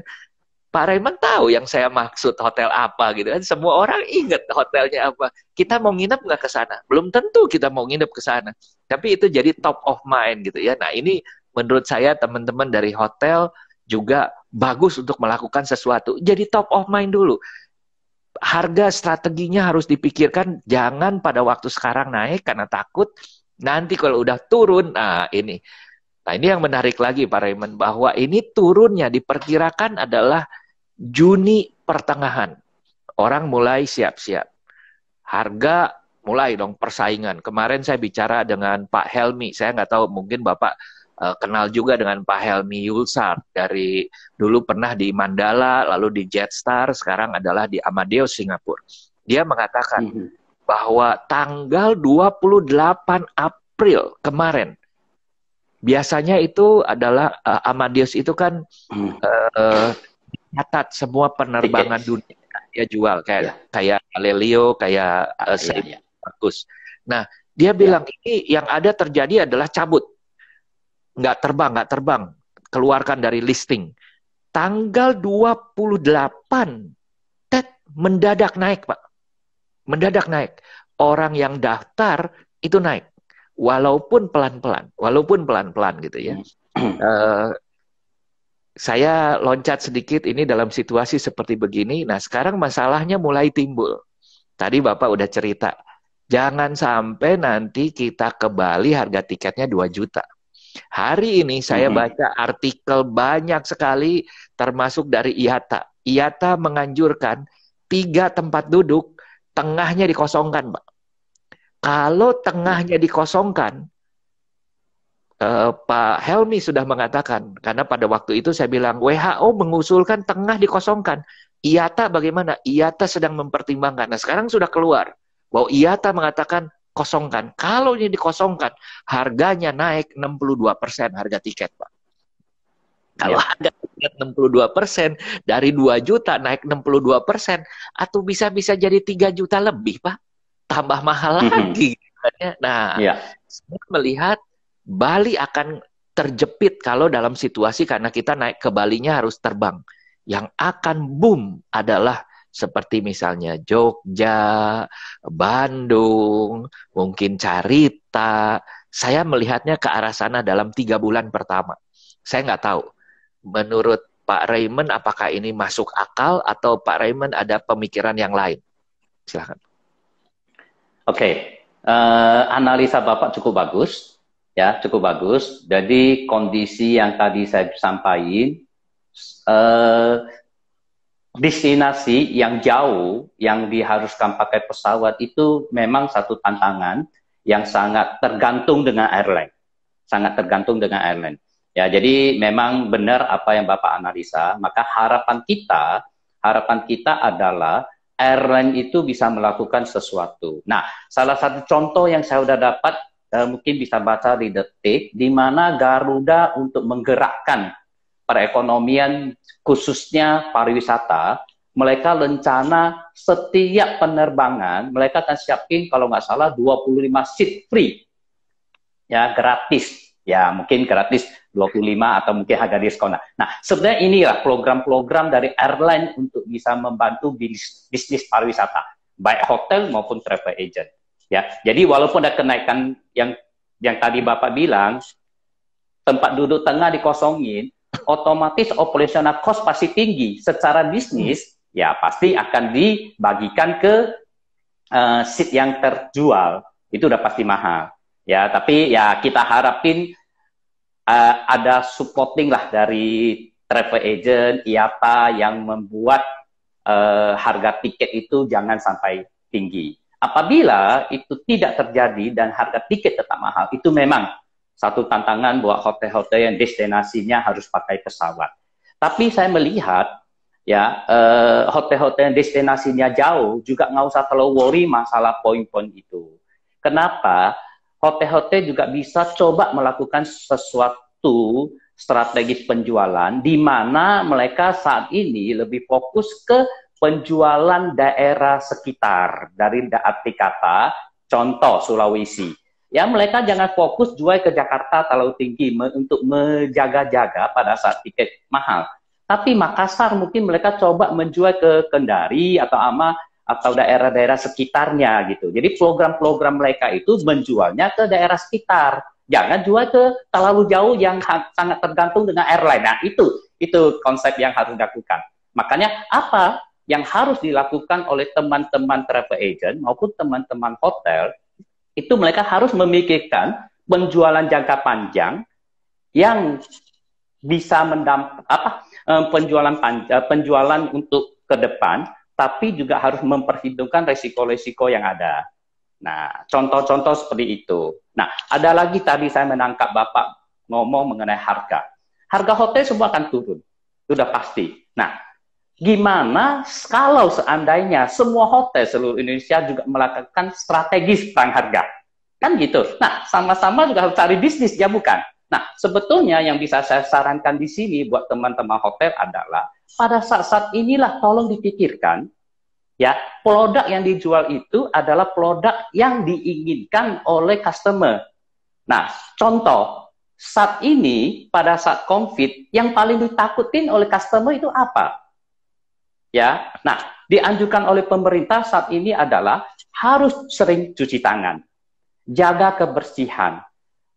Pak Raymond tahu yang saya maksud hotel apa gitu kan. Semua orang ingat hotelnya apa. Kita mau nginep nggak ke sana? Belum tentu kita mau nginep ke sana. Tapi itu jadi top of mind gitu ya. Nah ini menurut saya teman-teman dari hotel juga bagus untuk melakukan sesuatu. Jadi top of mind dulu. Harga strateginya harus dipikirkan. Jangan pada waktu sekarang naik karena takut. Nanti kalau udah turun, nah ini. Nah ini yang menarik lagi Pak Raymond. Bahwa ini turunnya diperkirakan adalah Juni pertengahan. Orang mulai siap-siap. Harga mulai dong persaingan. Kemarin saya bicara dengan Pak Helmi. Saya nggak tahu, mungkin Bapak kenal juga dengan Pak Helmi Yulsar. Dari dulu pernah di Mandala, lalu di Jetstar, sekarang adalah di Amadeus Singapura. Dia mengatakan bahwa tanggal 28 April kemarin, Biasanya itu adalah Amadeus itu kan catat semua penerbangan dunia dia jual kayak Galileo, kayak Marcus. Nah, dia bilang ini yang ada terjadi adalah cabut. Nggak terbang, keluarkan dari listing. Tanggal 28, mendadak naik, Pak. Mendadak naik. Orang yang daftar itu naik. Walaupun pelan-pelan gitu ya. Saya loncat sedikit ini dalam situasi seperti begini. Nah, sekarang masalahnya mulai timbul. Tadi Bapak udah cerita. Jangan sampai nanti kita ke Bali harga tiketnya 2 juta. Hari ini saya baca artikel banyak sekali termasuk dari IATA. IATA menganjurkan 3 tempat duduk, tengahnya dikosongkan, Pak. Kalau tengahnya dikosongkan, Pak Helmi sudah mengatakan, karena pada waktu itu saya bilang, WHO mengusulkan tengah dikosongkan. IATA bagaimana? IATA sedang mempertimbangkan. Nah, sekarang sudah keluar bahwa IATA mengatakan kosongkan. Kalau ini dikosongkan, harganya naik 62% harga tiket, Pak. Kalau harga tiket 62%, dari 2 juta naik 62%, atau bisa jadi 3 juta lebih, Pak. Tambah mahal lagi. Nah, saya melihat Bali akan terjepit kalau dalam situasi karena kita naik ke Balinya harus terbang. Yang akan boom adalah seperti misalnya Jogja, Bandung, mungkin Carita. Saya melihatnya ke arah sana dalam 3 bulan pertama. Saya nggak tahu. Menurut Pak Raymond, apakah ini masuk akal atau Pak Raymond ada pemikiran yang lain? Silakan. Oke, analisa Bapak cukup bagus, ya, cukup bagus. Jadi kondisi yang tadi saya sampaikan, destinasi yang jauh, yang diharuskan pakai pesawat itu memang satu tantangan yang sangat tergantung dengan airline, sangat tergantung dengan airline. Ya, jadi memang benar apa yang Bapak analisa. Maka harapan kita adalah airline itu bisa melakukan sesuatu. Nah, salah satu contoh yang saya sudah dapat, mungkin bisa baca di Detik, di mana Garuda untuk menggerakkan perekonomian, khususnya pariwisata, mereka rencana setiap penerbangan, mereka akan siapin kalau nggak salah 25 seat free. Ya, gratis. Ya, mungkin gratis 25 atau mungkin harga diskon. Nah, sebenarnya inilah program-program dari airline untuk bisa membantu bisnis pariwisata, baik hotel maupun travel agent. Ya, jadi walaupun ada kenaikan yang tadi Bapak bilang, tempat duduk tengah dikosongin, otomatis operational cost pasti tinggi. Secara bisnis, ya pasti akan dibagikan ke seat yang terjual. Itu udah pasti mahal. Ya, tapi ya kita harapin ada supporting lah dari travel agent, IATA yang membuat harga tiket itu jangan sampai tinggi. Apabila itu tidak terjadi dan harga tiket tetap mahal, itu memang satu tantangan buat hotel-hotel yang destinasinya harus pakai pesawat. Tapi saya melihat ya hotel-hotel yang destinasinya jauh juga nggak usah terlalu worry masalah poin-poin itu. Kenapa? Hotel-hotel juga bisa coba melakukan sesuatu strategi penjualan di mana mereka saat ini lebih fokus ke penjualan daerah sekitar. Dari arti kata, contoh Sulawesi. Ya, mereka jangan fokus jual ke Jakarta terlalu tinggi untuk menjaga-jaga pada saat tiket mahal. Tapi Makassar mungkin mereka coba menjual ke Kendari atau daerah-daerah sekitarnya gitu. Jadi program-program mereka itu menjualnya ke daerah sekitar. Jangan jual ke terlalu jauh yang sangat tergantung dengan airline. Nah, itu konsep yang harus dilakukan. Makanya apa yang harus dilakukan oleh teman-teman travel agent maupun teman-teman hotel, itu mereka harus memikirkan penjualan jangka panjang yang bisa penjualan untuk ke depan, tapi juga harus memperhitungkan resiko-resiko yang ada. Nah, contoh-contoh seperti itu. Nah, ada lagi tadi saya menangkap Bapak ngomong mengenai harga. Harga hotel semua akan turun. Itu udah pasti. Nah, gimana kalau seandainya semua hotel seluruh Indonesia juga melakukan strategis perang harga? Kan gitu. Nah, sama-sama juga harus cari bisnis, ya bukan? Nah, sebetulnya yang bisa saya sarankan di sini buat teman-teman hotel adalah pada saat-saat inilah tolong dipikirkan, ya, produk yang dijual itu adalah produk yang diinginkan oleh customer. Nah, contoh, saat ini pada saat COVID yang paling ditakutin oleh customer itu apa? Ya, nah, dianjurkan oleh pemerintah saat ini adalah harus sering cuci tangan, jaga kebersihan,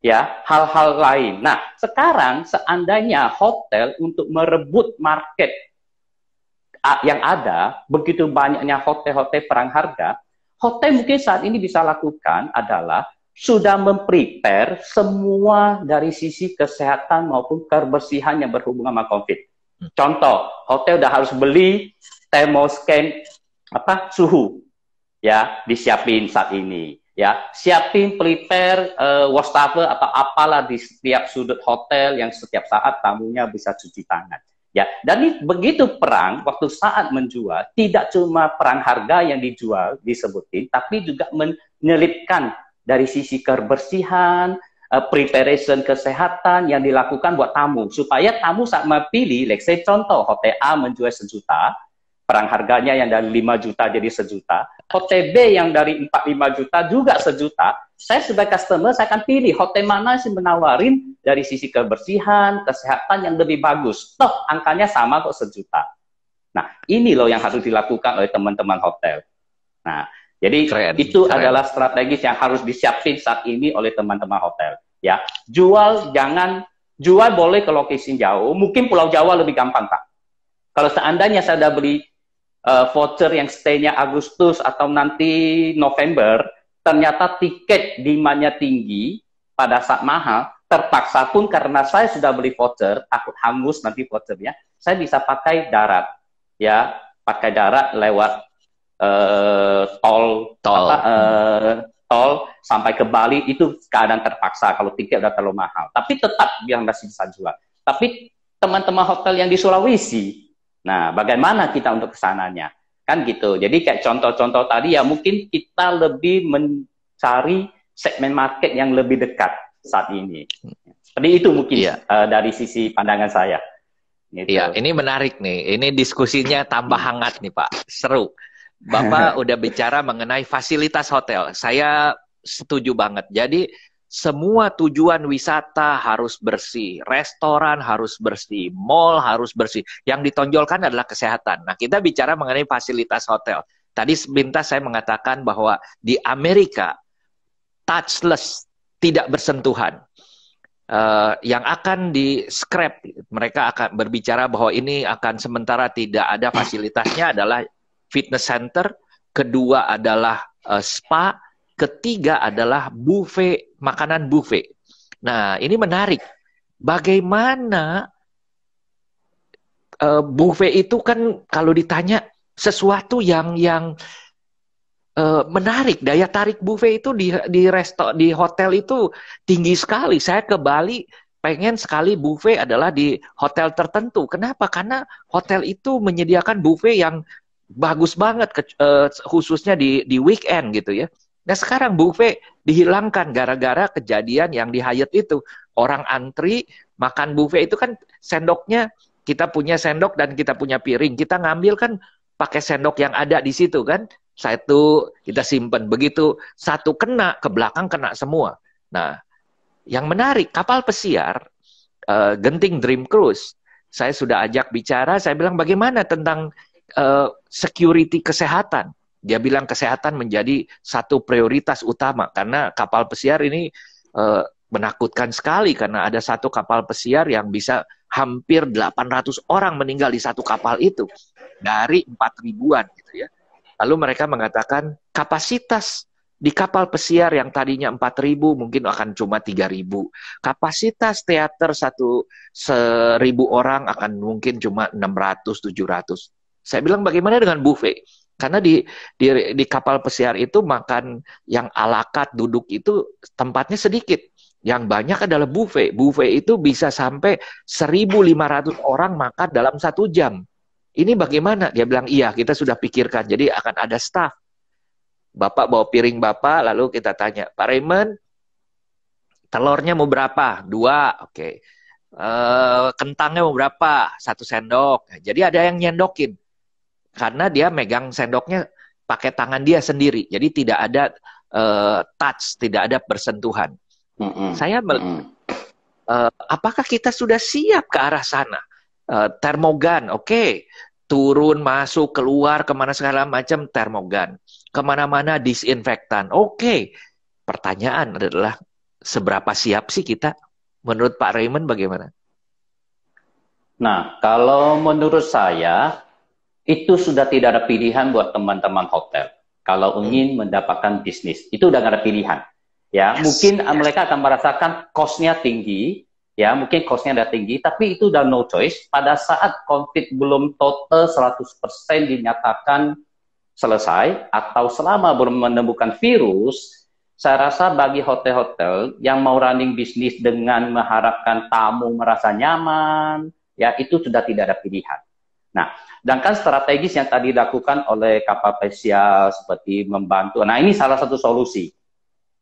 ya, hal-hal lain. Nah, sekarang seandainya hotel untuk merebut market yang ada, begitu banyaknya hotel-hotel perang harga, hotel mungkin saat ini bisa lakukan adalah sudah memprepare semua dari sisi kesehatan maupun kebersihan yang berhubungan sama COVID. Contoh, hotel udah harus beli thermoscan suhu, ya, disiapin saat ini. Ya, siapin prepare wastafel atau apalah di setiap sudut hotel yang setiap saat tamunya bisa cuci tangan. Ya, dan ini begitu perang waktu saat menjual tidak cuma perang harga yang dijual disebutin, tapi juga menyelipkan dari sisi kebersihan, preparation kesehatan yang dilakukan buat tamu supaya tamu saat memilih, let's say contoh hotel A menjual 1 juta, perang harganya yang dari 5 juta jadi 1 juta, hotel B yang dari 4-5 juta juga 1 juta, saya sebagai customer saya akan pilih hotel mana sih menawarin dari sisi kebersihan, kesehatan yang lebih bagus. Toh angkanya sama kok 1 juta. Nah, ini loh yang harus dilakukan oleh teman-teman hotel. Nah, jadi itu adalah strategis yang harus disiapin saat ini oleh teman-teman hotel. Ya, jual boleh ke lokasi jauh, mungkin Pulau Jawa lebih gampang, Pak. Kalau seandainya saya sudah beli voucher yang stay-nya Agustus atau nanti November, ternyata tiket demand-nya tinggi pada saat mahal, terpaksa pun karena saya sudah beli voucher, takut hangus nanti vouchernya, saya bisa pakai darat, ya, pakai darat lewat tol sampai ke Bali itu keadaan terpaksa kalau tiket udah terlalu mahal. Tapi tetap yang masih bisa jual. Tapi teman-teman hotel yang di Sulawesi, nah bagaimana kita untuk kesananya? Kan gitu. Jadi kayak contoh-contoh tadi ya mungkin kita lebih mencari segmen market yang lebih dekat saat ini. Seperti itu mungkin dari sisi pandangan saya. Gitu. Iya, ini menarik nih. Ini diskusinya tambah hangat nih Pak. Seru. Bapak udah bicara mengenai fasilitas hotel. Saya setuju banget. Jadi semua tujuan wisata harus bersih, restoran harus bersih, mall harus bersih. Yang ditonjolkan adalah kesehatan. Nah, kita bicara mengenai fasilitas hotel. Tadi sepintas saya mengatakan bahwa di Amerika touchless, tidak bersentuhan. Yang akan di scrap, mereka akan berbicara bahwa ini akan sementara tidak ada fasilitasnya adalah fitness center, kedua adalah spa, ketiga adalah buffet, makanan buffet. Nah, ini menarik. Bagaimana buffet itu kan kalau ditanya sesuatu yang menarik, daya tarik buffet itu di hotel itu tinggi sekali. Saya ke Bali pengen sekali buffet adalah di hotel tertentu. Kenapa? Karena hotel itu menyediakan buffet yang bagus banget, khususnya di weekend gitu ya. Nah sekarang buffet dihilangkan gara-gara kejadian yang di Hyatt itu. Orang antri makan buffet itu kan sendoknya, kita punya sendok dan kita punya piring. Kita ngambil kan pakai sendok yang ada di situ kan. Satu kita simpen, begitu satu kena, ke belakang kena semua. Nah yang menarik, kapal pesiar, Genting Dream Cruise, saya sudah ajak bicara, saya bilang bagaimana tentang security kesehatan. Dia bilang kesehatan menjadi satu prioritas utama karena kapal pesiar ini menakutkan sekali karena ada satu kapal pesiar yang bisa hampir 800 orang meninggal di satu kapal itu dari 4.000-an gitu ya. Lalu mereka mengatakan kapasitas di kapal pesiar yang tadinya 4.000 mungkin akan cuma 3.000. Kapasitas teater 1.000 orang akan mungkin cuma 600, 700. Saya bilang bagaimana dengan buffet? Karena di kapal pesiar itu makan yang ala carte duduk itu tempatnya sedikit. Yang banyak adalah buffet. Buffet itu bisa sampai 1.500 orang makan dalam 1 jam. Ini bagaimana? Dia bilang, iya kita sudah pikirkan. Jadi akan ada staff. Bapak bawa piring Bapak, lalu kita tanya, Pak Raymond, Telurnya mau berapa? 2, oke. Kentangnya mau berapa? 1 sendok. Jadi ada yang nyendokin. Karena dia megang sendoknya pakai tangan dia sendiri. Jadi tidak ada touch, tidak ada bersentuhan. Saya apakah kita sudah siap ke arah sana? Termogan, oke. Turun, masuk, keluar, kemana segala macam termogan. Kemana-mana disinfektan, oke. Pertanyaan adalah, seberapa siap sih kita? Menurut Pak Raymond bagaimana? Nah, kalau menurut saya, itu sudah tidak ada pilihan buat teman-teman hotel. Kalau ingin mendapatkan bisnis, itu udah nggak ada pilihan. Ya, mungkin mereka akan merasakan cost-nya tinggi, ya, mungkin cost-nya udah tinggi, tapi itu udah no choice. Pada saat COVID belum total 100% dinyatakan selesai, atau selama belum menemukan virus, saya rasa bagi hotel-hotel yang mau running bisnis dengan mengharapkan tamu merasa nyaman, ya itu sudah tidak ada pilihan. Nah, sedangkan strategis yang tadi dilakukan oleh kapal pesiar seperti membantu, nah ini salah satu solusi,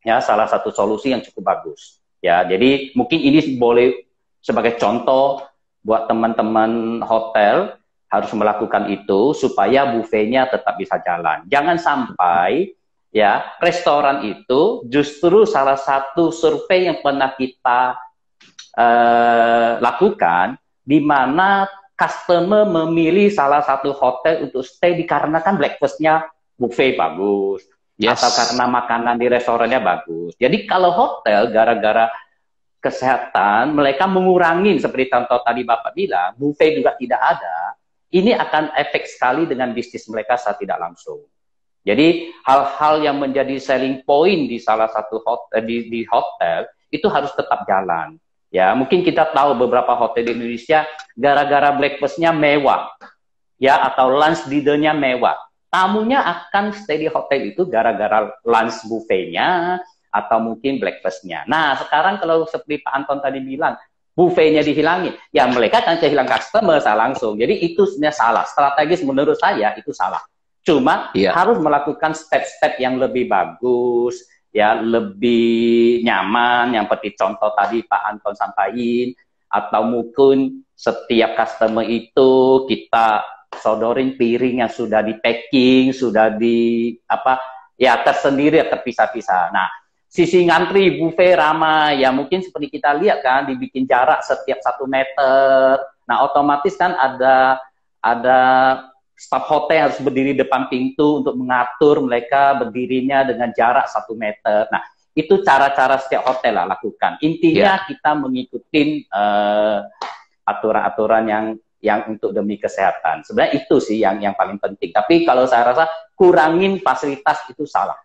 ya salah satu solusi yang cukup bagus. Ya, jadi mungkin ini boleh sebagai contoh buat teman-teman hotel harus melakukan itu supaya buffetnya tetap bisa jalan. Jangan sampai ya restoran itu justru salah satu survei yang pernah kita lakukan di mana customer memilih salah satu hotel untuk stay dikarenakan breakfast-nya buffet bagus, atau karena makanan di restorannya bagus. Jadi kalau hotel gara-gara kesehatan mereka mengurangi seperti contoh tadi Bapak bilang, buffet juga tidak ada, ini akan efek sekali dengan bisnis mereka saat tidak langsung. Jadi hal-hal yang menjadi selling point di salah satu hotel, di hotel itu harus tetap jalan. Ya, mungkin kita tahu beberapa hotel di Indonesia gara-gara breakfast-nya mewah, ya, atau lunch dinner-nya mewah. Tamunya akan stay di hotel itu gara-gara lunch buffet-nya atau mungkin breakfast-nya. Nah, sekarang kalau seperti Pak Anton tadi bilang, buffet-nya dihilangi, ya mereka akan kehilangan customer langsung. Jadi itu sebenarnya salah. Strategis menurut saya itu salah. Cuma harus melakukan step-step yang lebih bagus, ya lebih nyaman, yang seperti contoh tadi Pak Anton sampaikan, atau mungkin setiap customer itu kita sodorin piring yang sudah di packing, sudah di apa ya tersendiri, terpisah-pisah. Nah, sisi ngantri buffet ramai, ya mungkin seperti kita lihat kan, dibikin jarak setiap 1 meter. Nah, otomatis kan ada staf hotel harus berdiri depan pintu untuk mengatur mereka berdirinya dengan jarak 1 meter. Nah, itu cara-cara setiap hotel lah lakukan. Intinya kita mengikuti aturan-aturan yang untuk demi kesehatan. Sebenarnya itu sih yang paling penting. Tapi kalau saya rasa kurangin fasilitas itu salah.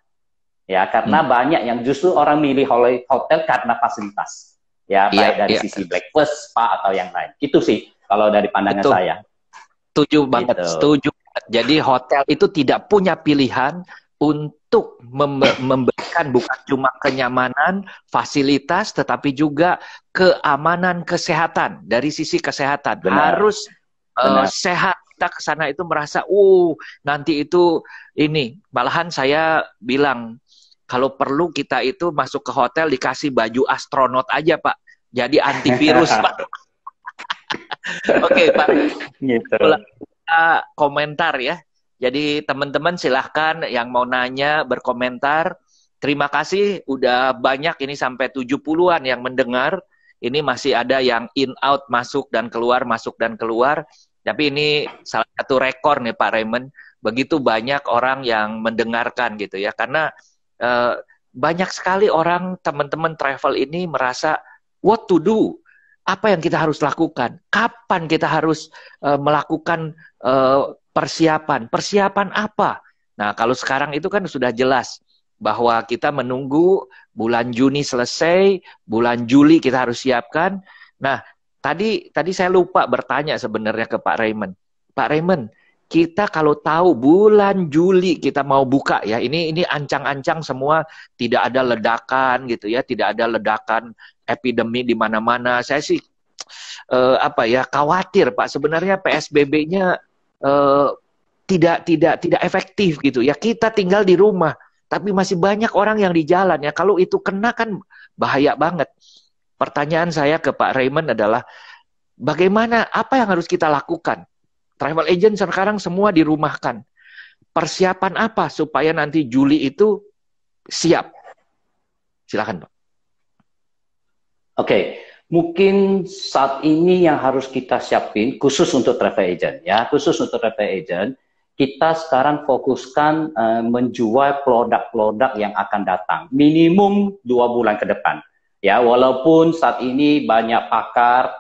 Ya, karena banyak yang justru orang milih hotel karena fasilitas. Ya, baik dari sisi breakfast, spa atau yang lain. Itu sih kalau dari pandangan saya. Setuju banget, setuju. Jadi hotel itu tidak punya pilihan untuk memberikan bukan cuma kenyamanan, fasilitas, tetapi juga keamanan kesehatan. Dari sisi kesehatan harus sehat. Kita ke sana itu merasa, nanti itu ini. Malahan saya bilang, kalau perlu kita itu masuk ke hotel dikasih baju astronot aja, Pak. Jadi antivirus, Pak. Oke, Pak. Gitu. Komentar ya. Jadi teman-teman silahkan yang mau nanya berkomentar. Terima kasih udah banyak ini sampai 70-an yang mendengar. Ini masih ada yang in out masuk dan keluar masuk dan keluar. Tapi ini salah satu rekor nih Pak Raymond. Begitu banyak orang yang mendengarkan gitu ya. Karena banyak sekali orang teman-teman travel ini merasa what to do. Apa yang kita harus lakukan? Kapan kita harus melakukan persiapan? Persiapan apa? Nah, kalau sekarang itu kan sudah jelas bahwa kita menunggu bulan Juni selesai, bulan Juli kita harus siapkan. Nah, tadi saya lupa bertanya sebenarnya ke Pak Raymond. Pak Raymond, kita kalau tahu bulan Juli kita mau buka ya, ini ancang-ancang semua, tidak ada ledakan gitu ya, tidak ada ledakan epidemi di mana-mana. Saya sih khawatir Pak, sebenarnya PSBB-nya tidak efektif gitu ya. Kita tinggal di rumah, tapi masih banyak orang yang di jalan ya. Kalau itu kena kan bahaya banget. Pertanyaan saya ke Pak Raymond adalah, bagaimana, apa yang harus kita lakukan? Travel agent sekarang semua dirumahkan. Persiapan apa supaya nanti Juli itu siap? Silakan, Pak. Oke, mungkin saat ini yang harus kita siapin khusus untuk travel agent ya, khusus untuk travel agent, kita sekarang fokuskan menjual produk-produk yang akan datang minimum 2 bulan ke depan. Ya, walaupun saat ini banyak pakar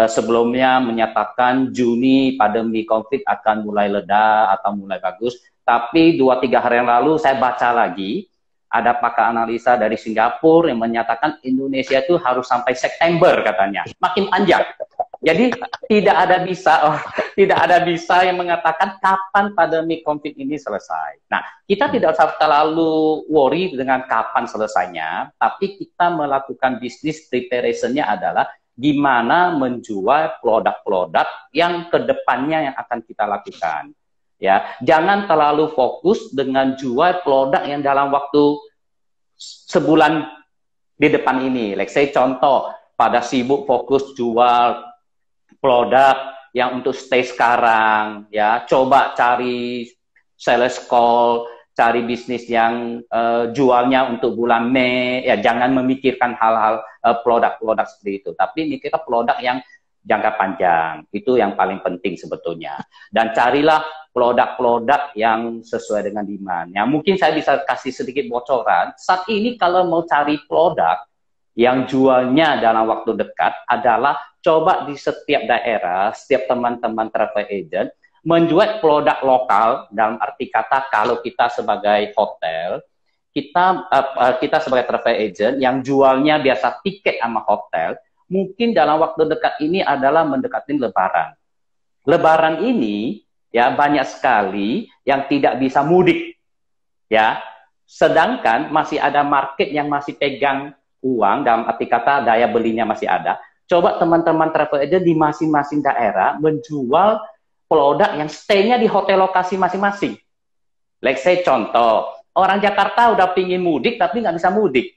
sebelumnya menyatakan Juni pandemi COVID akan mulai reda atau mulai bagus, tapi 2-3 hari yang lalu saya baca lagi, ada pakar analisa dari Singapura yang menyatakan Indonesia itu harus sampai September katanya, makin panjang. Jadi tidak ada bisa yang mengatakan kapan pandemi COVID ini selesai. Nah, kita tidak usah terlalu worry dengan kapan selesainya, tapi kita melakukan bisnis preparation-nya adalah gimana menjual produk-produk yang kedepannya yang akan kita lakukan. Ya, jangan terlalu fokus dengan jual produk yang dalam waktu sebulan di depan ini. Let's say contoh, pada sibuk fokus jual produk yang untuk stay sekarang, ya coba cari sales call, cari bisnis yang jualnya untuk bulan Mei, ya jangan memikirkan hal-hal produk-produk seperti itu, tapi mikirkan produk yang jangka panjang, itu yang paling penting sebetulnya. Dan carilah produk-produk yang sesuai dengan demand. Ya, mungkin saya bisa kasih sedikit bocoran, saat ini kalau mau cari produk yang jualnya dalam waktu dekat adalah coba di setiap daerah, setiap teman-teman travel agent menjual produk lokal, dalam arti kata kalau kita sebagai hotel, kita sebagai travel agent yang jualnya biasa tiket sama hotel, mungkin dalam waktu dekat ini adalah mendekati Lebaran. Lebaran ini ya banyak sekali yang tidak bisa mudik, ya. Sedangkan masih ada market yang masih pegang uang, dalam arti kata daya belinya masih ada. Coba teman-teman travel agent di masing-masing daerah menjual produk yang stay-nya di hotel lokasi masing-masing. Let's say contoh, orang Jakarta udah pingin mudik tapi nggak bisa mudik.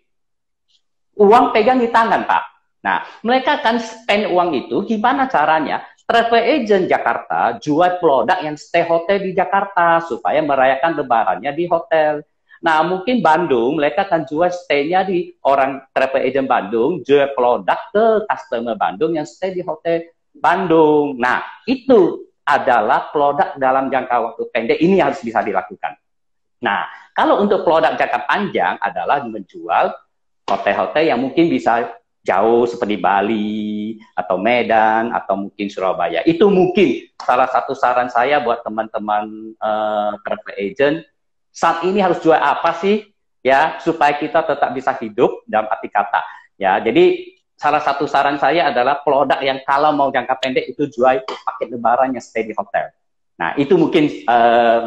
Uang pegang di tangan, Pak. Nah, mereka akan spend uang itu, gimana caranya? Travel agent Jakarta jual produk yang stay hotel di Jakarta supaya merayakan lebarannya di hotel. Nah, mungkin Bandung, mereka akan jual stay-nya di orang travel agent Bandung, jual produk ke customer Bandung yang stay di hotel Bandung. Nah, itu adalah produk dalam jangka waktu pendek, ini harus bisa dilakukan. Nah, kalau untuk produk jangka panjang adalah menjual hotel-hotel yang mungkin bisa jauh seperti Bali, atau Medan, atau mungkin Surabaya. Itu mungkin salah satu saran saya buat teman-teman travel agent, saat ini harus jual apa sih ya supaya kita tetap bisa hidup dalam arti kata ya. Jadi salah satu saran saya adalah produk yang kalau mau jangka pendek itu jual paket lebaran yang stay di hotel. Nah, itu mungkin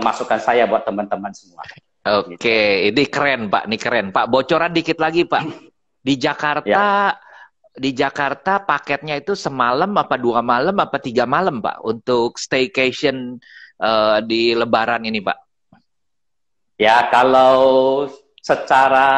masukan saya buat teman-teman semua. Oke, ini keren Pak, ini keren Pak. Bocoran dikit lagi Pak. Di Jakarta ya. Di Jakarta paketnya itu semalam apa 2 malam apa 3 malam Pak untuk staycation di lebaran ini Pak? Ya, kalau secara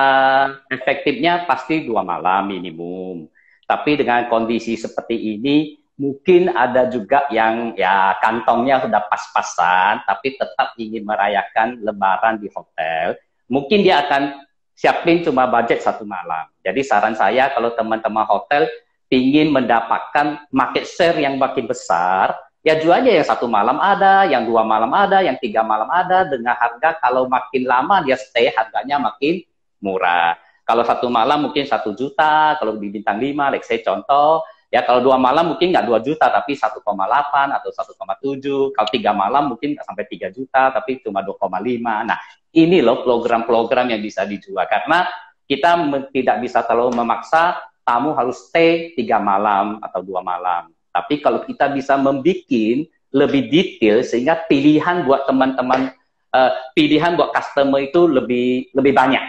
efektifnya pasti 2 malam minimum. Tapi dengan kondisi seperti ini, mungkin ada juga yang ya kantongnya sudah pas-pasan, tapi tetap ingin merayakan lebaran di hotel. Mungkin dia akan siapin cuma budget 1 malam. Jadi saran saya kalau teman-teman hotel ingin mendapatkan market share yang makin besar, ya jual aja yang 1 malam ada, yang 2 malam ada, yang 3 malam ada, dengan harga kalau makin lama dia stay harganya makin murah. Kalau 1 malam mungkin 1 juta, kalau di bintang 5, let's say contoh, ya kalau 2 malam mungkin nggak 2 juta, tapi 1,8 atau 1,7. Kalau 3 malam mungkin nggak sampai 3 juta, tapi cuma 2,5. Nah, ini loh program-program yang bisa dijual. Karena kita tidak bisa terlalu memaksa tamu harus stay 3 malam atau 2 malam. Tapi kalau kita bisa membuat lebih detail sehingga pilihan buat teman-teman, pilihan buat customer itu lebih banyak,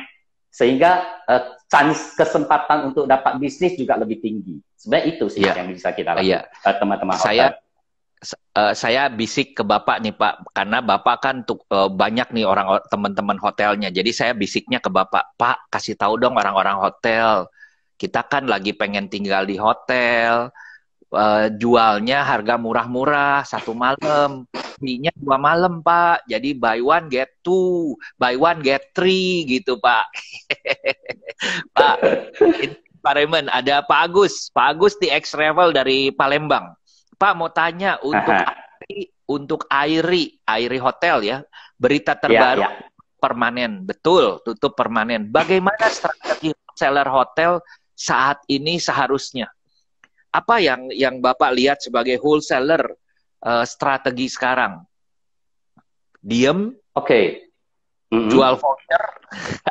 sehingga chance kesempatan untuk dapat bisnis juga lebih tinggi. Sebenarnya itu sih yang bisa kita lakukan, teman-teman. Saya bisik ke Bapak nih Pak, karena Bapak kan banyak nih teman-teman hotelnya. Jadi saya bisiknya ke Bapak, Pak kasih tahu dong orang-orang hotel. Kita kan lagi pengen tinggal di hotel, jualnya harga murah-murah, 1 malam. Fee-nya 2 malam, Pak. Jadi buy one get two, buy one get three gitu, Pak. Pak, ini Pak Raymond, ada Pak Agus. Pak Agus di X Travel dari Palembang. Pak mau tanya untuk Airi Hotel ya, berita terbaru permanen, betul, tutup permanen. Bagaimana strategi seller hotel saat ini seharusnya? Apa yang Bapak lihat sebagai wholesaler strategi sekarang? Diem? Jual voucher?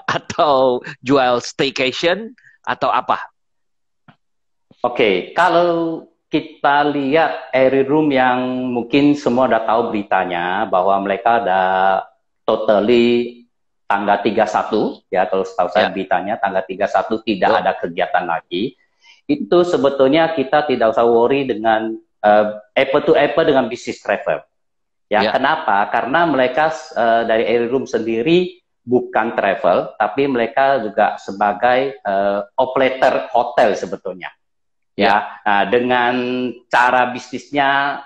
Atau jual staycation? Atau apa? Kalau kita lihat Airy Room yang mungkin semua udah tahu beritanya, bahwa mereka ada totally tanggal 31, ya kalau setahu saya beritanya, tanggal 31 tidak ada kegiatan lagi. Itu sebetulnya kita tidak usah worry dengan apple to apple dengan bisnis travel. Kenapa? Karena mereka dari Airy Room sendiri bukan travel, tapi mereka juga sebagai operator hotel sebetulnya. Nah, dengan cara bisnisnya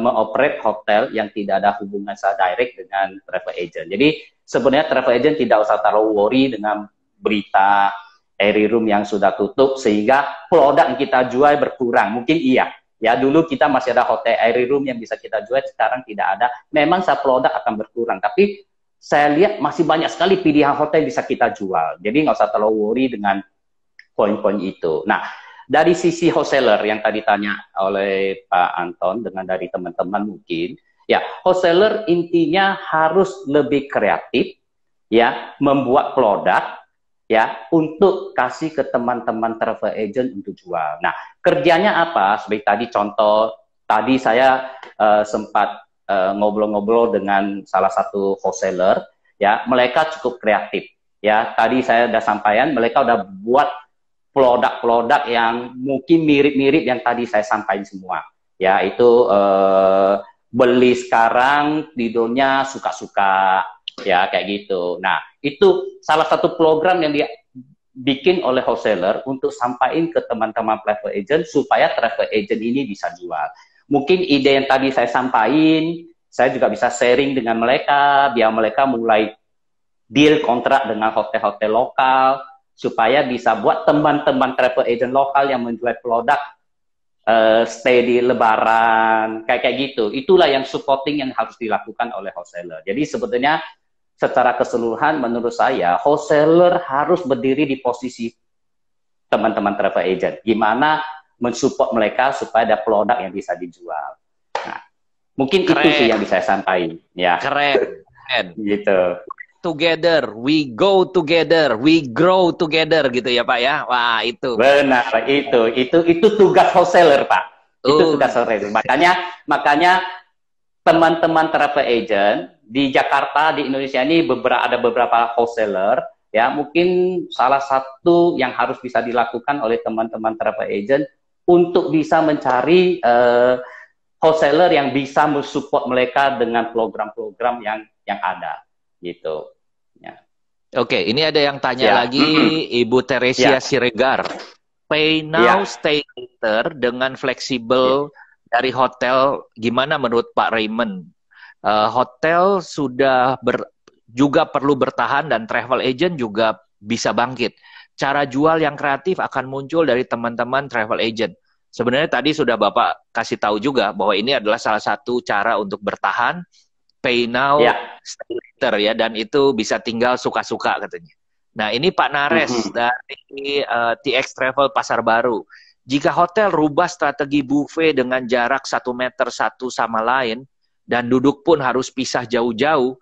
mengoperate hotel yang tidak ada hubungan secara direct dengan travel agent. Jadi sebenarnya travel agent tidak usah terlalu worry dengan berita Airy Room yang sudah tutup sehingga produk yang kita jual berkurang. Mungkin iya. Ya, dulu kita masih ada hotel Airy Room yang bisa kita jual, sekarang tidak ada. Memang produk akan berkurang, tapi saya lihat masih banyak sekali pilihan hotel yang bisa kita jual. Jadi nggak usah terlalu worry dengan poin-poin itu. Nah, dari sisi wholesaler yang tadi tanya oleh Pak Anton dengan dari teman-teman mungkin, ya wholesaler intinya harus lebih kreatif, ya membuat produk, ya untuk kasih ke teman-teman travel agent untuk jual. Nah, kerjanya apa? Seperti tadi contoh, tadi saya sempat ngobrol-ngobrol dengan salah satu wholesaler, ya mereka cukup kreatif, ya tadi saya udah sampaikan, mereka udah buat produk-produk yang mungkin mirip-mirip yang tadi saya sampaikan semua, ya itu beli sekarang tidurnya suka-suka, ya kayak gitu. Nah itu salah satu program yang dibikin oleh wholesaler untuk sampaikan ke teman-teman travel agent supaya travel agent ini bisa jual. Mungkin ide yang tadi saya sampaikan, saya juga bisa sharing dengan mereka biar mereka mulai deal kontrak dengan hotel-hotel lokal, supaya bisa buat teman-teman travel agent lokal yang menjual produk stay di Lebaran, kayak gitu. Itulah yang supporting yang harus dilakukan oleh wholesaler. Jadi sebetulnya secara keseluruhan menurut saya, wholesaler harus berdiri di posisi teman-teman travel agent. Gimana mensupport mereka supaya ada produk yang bisa dijual. Nah, mungkin itu sih yang bisa saya sampaikan. Ya. Keren. Gitu. Together, we go together, we grow together gitu ya Pak ya. Wah, itu. Benar, itu tugas wholesaler, Pak. Itu tugas wholesaler. Makanya teman-teman travel agent di Jakarta, di Indonesia ini ada beberapa wholesaler, ya mungkin salah satu yang harus bisa dilakukan oleh teman-teman travel agent untuk bisa mencari wholesaler yang bisa mensupport mereka dengan program-program yang ada, gitu. Oke, ini ada yang tanya lagi, Ibu Teresia Siregar. Pay now, stay later dengan fleksibel dari hotel, gimana menurut Pak Raymond? Hotel sudah juga perlu bertahan dan travel agent juga bisa bangkit. Cara jual yang kreatif akan muncul dari teman-teman travel agent. Sebenarnya tadi sudah Bapak kasih tahu juga bahwa ini adalah salah satu cara untuk bertahan. Pay now, stay later ya, dan itu bisa tinggal suka-suka katanya. Nah ini Pak Nares dari TX Travel Pasar Baru. Jika hotel rubah strategi buffet dengan jarak 1 meter satu sama lain dan duduk pun harus pisah jauh-jauh,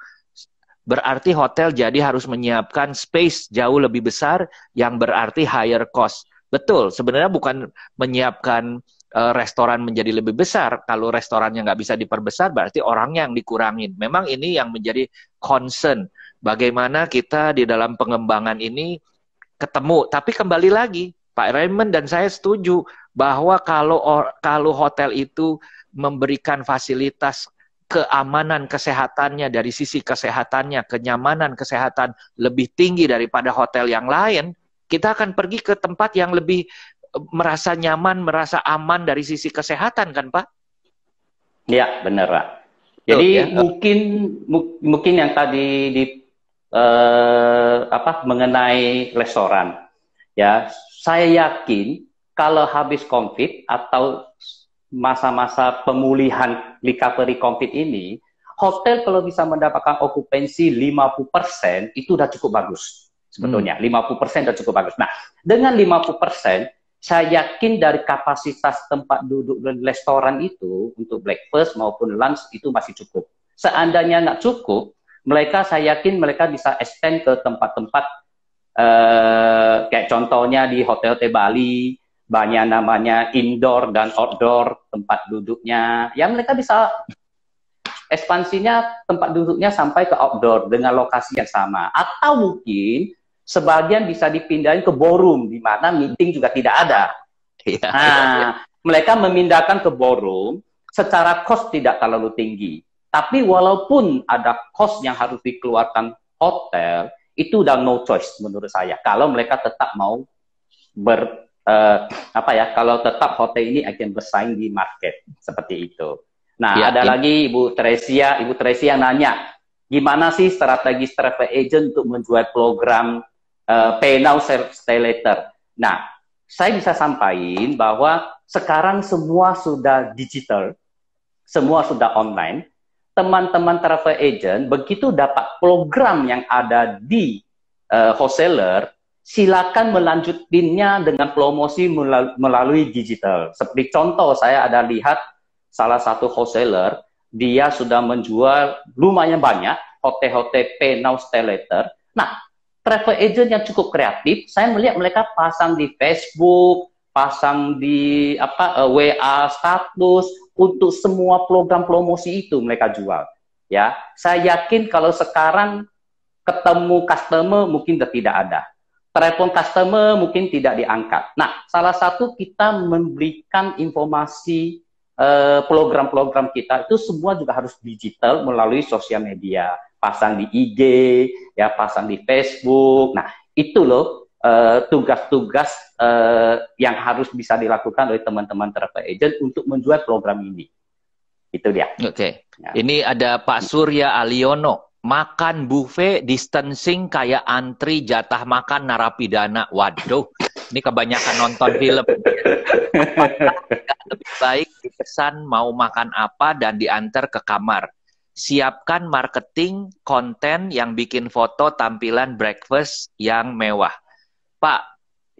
berarti hotel jadi harus menyiapkan space jauh lebih besar yang berarti higher cost. Betul, sebenarnya bukan menyiapkan restoran menjadi lebih besar. Kalau restorannya nggak bisa diperbesar, berarti orangnya yang dikurangin. Memang ini yang menjadi concern. Bagaimana kita di dalam pengembangan ini ketemu. Tapi kembali lagi, Pak Raymond dan saya setuju bahwa kalau hotel itu memberikan fasilitas keamanan kesehatannya dari sisi kesehatannya, kenyamanan kesehatan lebih tinggi daripada hotel yang lain, kita akan pergi ke tempat yang lebih merasa nyaman, merasa aman dari sisi kesehatan kan Pak? Ya, benar Pak. Jadi ya? mungkin yang tadi mengenai restoran, ya saya yakin kalau habis COVID atau masa-masa pemulihan recovery COVID ini, hotel kalau bisa mendapatkan okupansi 50% itu udah cukup bagus sebetulnya. 50% udah cukup bagus. Nah, dengan 50%, saya yakin dari kapasitas tempat duduk dan restoran itu untuk breakfast maupun lunch itu masih cukup. Seandainya nggak cukup, saya yakin mereka bisa extend ke tempat-tempat kayak contohnya di hotel-hotel Bali, banyak namanya indoor dan outdoor tempat duduknya. Ya mereka bisa ekspansinya tempat duduknya sampai ke outdoor dengan lokasi yang sama. Atau mungkin sebagian bisa dipindahin ke ballroom, di mana meeting juga tidak ada. Nah, mereka memindahkan ke ballroom, secara cost tidak terlalu tinggi. Tapi walaupun ada cost yang harus dikeluarkan hotel, itu udah no choice menurut saya. Kalau mereka tetap mau kalau tetap hotel ini akan bersaing di market seperti itu. Nah, ada lagi Ibu Tresia yang nanya, gimana sih strategi travel agent untuk menjual program Pay Now Stay Later? Nah, saya bisa sampaikan bahwa sekarang semua sudah digital, semua sudah online. Teman-teman travel agent begitu dapat program yang ada di wholesaler, silakan melanjutinnya dengan promosi melalui digital. Seperti contoh, saya ada lihat salah satu wholesaler, dia sudah menjual lumayan banyak hotel-hotel Pay Now Stay Later. Nah, travel agent yang cukup kreatif, saya melihat mereka pasang di Facebook, pasang di WA status, untuk semua program promosi itu mereka jual. Ya, saya yakin kalau sekarang ketemu customer mungkin tidak ada. Telepon customer mungkin tidak diangkat. Nah, salah satu kita memberikan informasi program-program kita itu semua juga harus digital melalui sosial media, pasang di IG, ya pasang di Facebook. Nah, itu loh tugas-tugas yang harus bisa dilakukan oleh teman-teman travel agent untuk menjual program ini. Itu dia. Oke. Ya. Ini ada Pak Surya Aliono. Makan buffet distancing kayak antri jatah makan narapidana. Waduh, ini kebanyakan nonton film. Lebih baik dipesan mau makan apa dan diantar ke kamar. Siapkan marketing konten yang bikin foto tampilan breakfast yang mewah. Pak,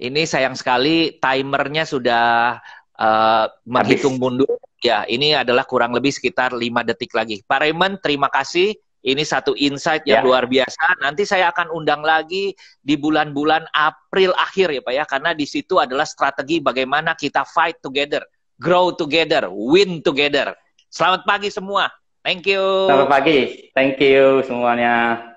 ini sayang sekali timernya sudah menghitung mundur. Ya, ini adalah kurang lebih sekitar 5 detik lagi. Pak Raymond, terima kasih. Ini satu insight yang luar biasa. Nanti saya akan undang lagi di bulan-bulan April akhir ya Pak ya. Karena di situ adalah strategi bagaimana kita fight together, grow together, win together. Selamat pagi semua. Thank you. Selamat pagi. Thank you semuanya.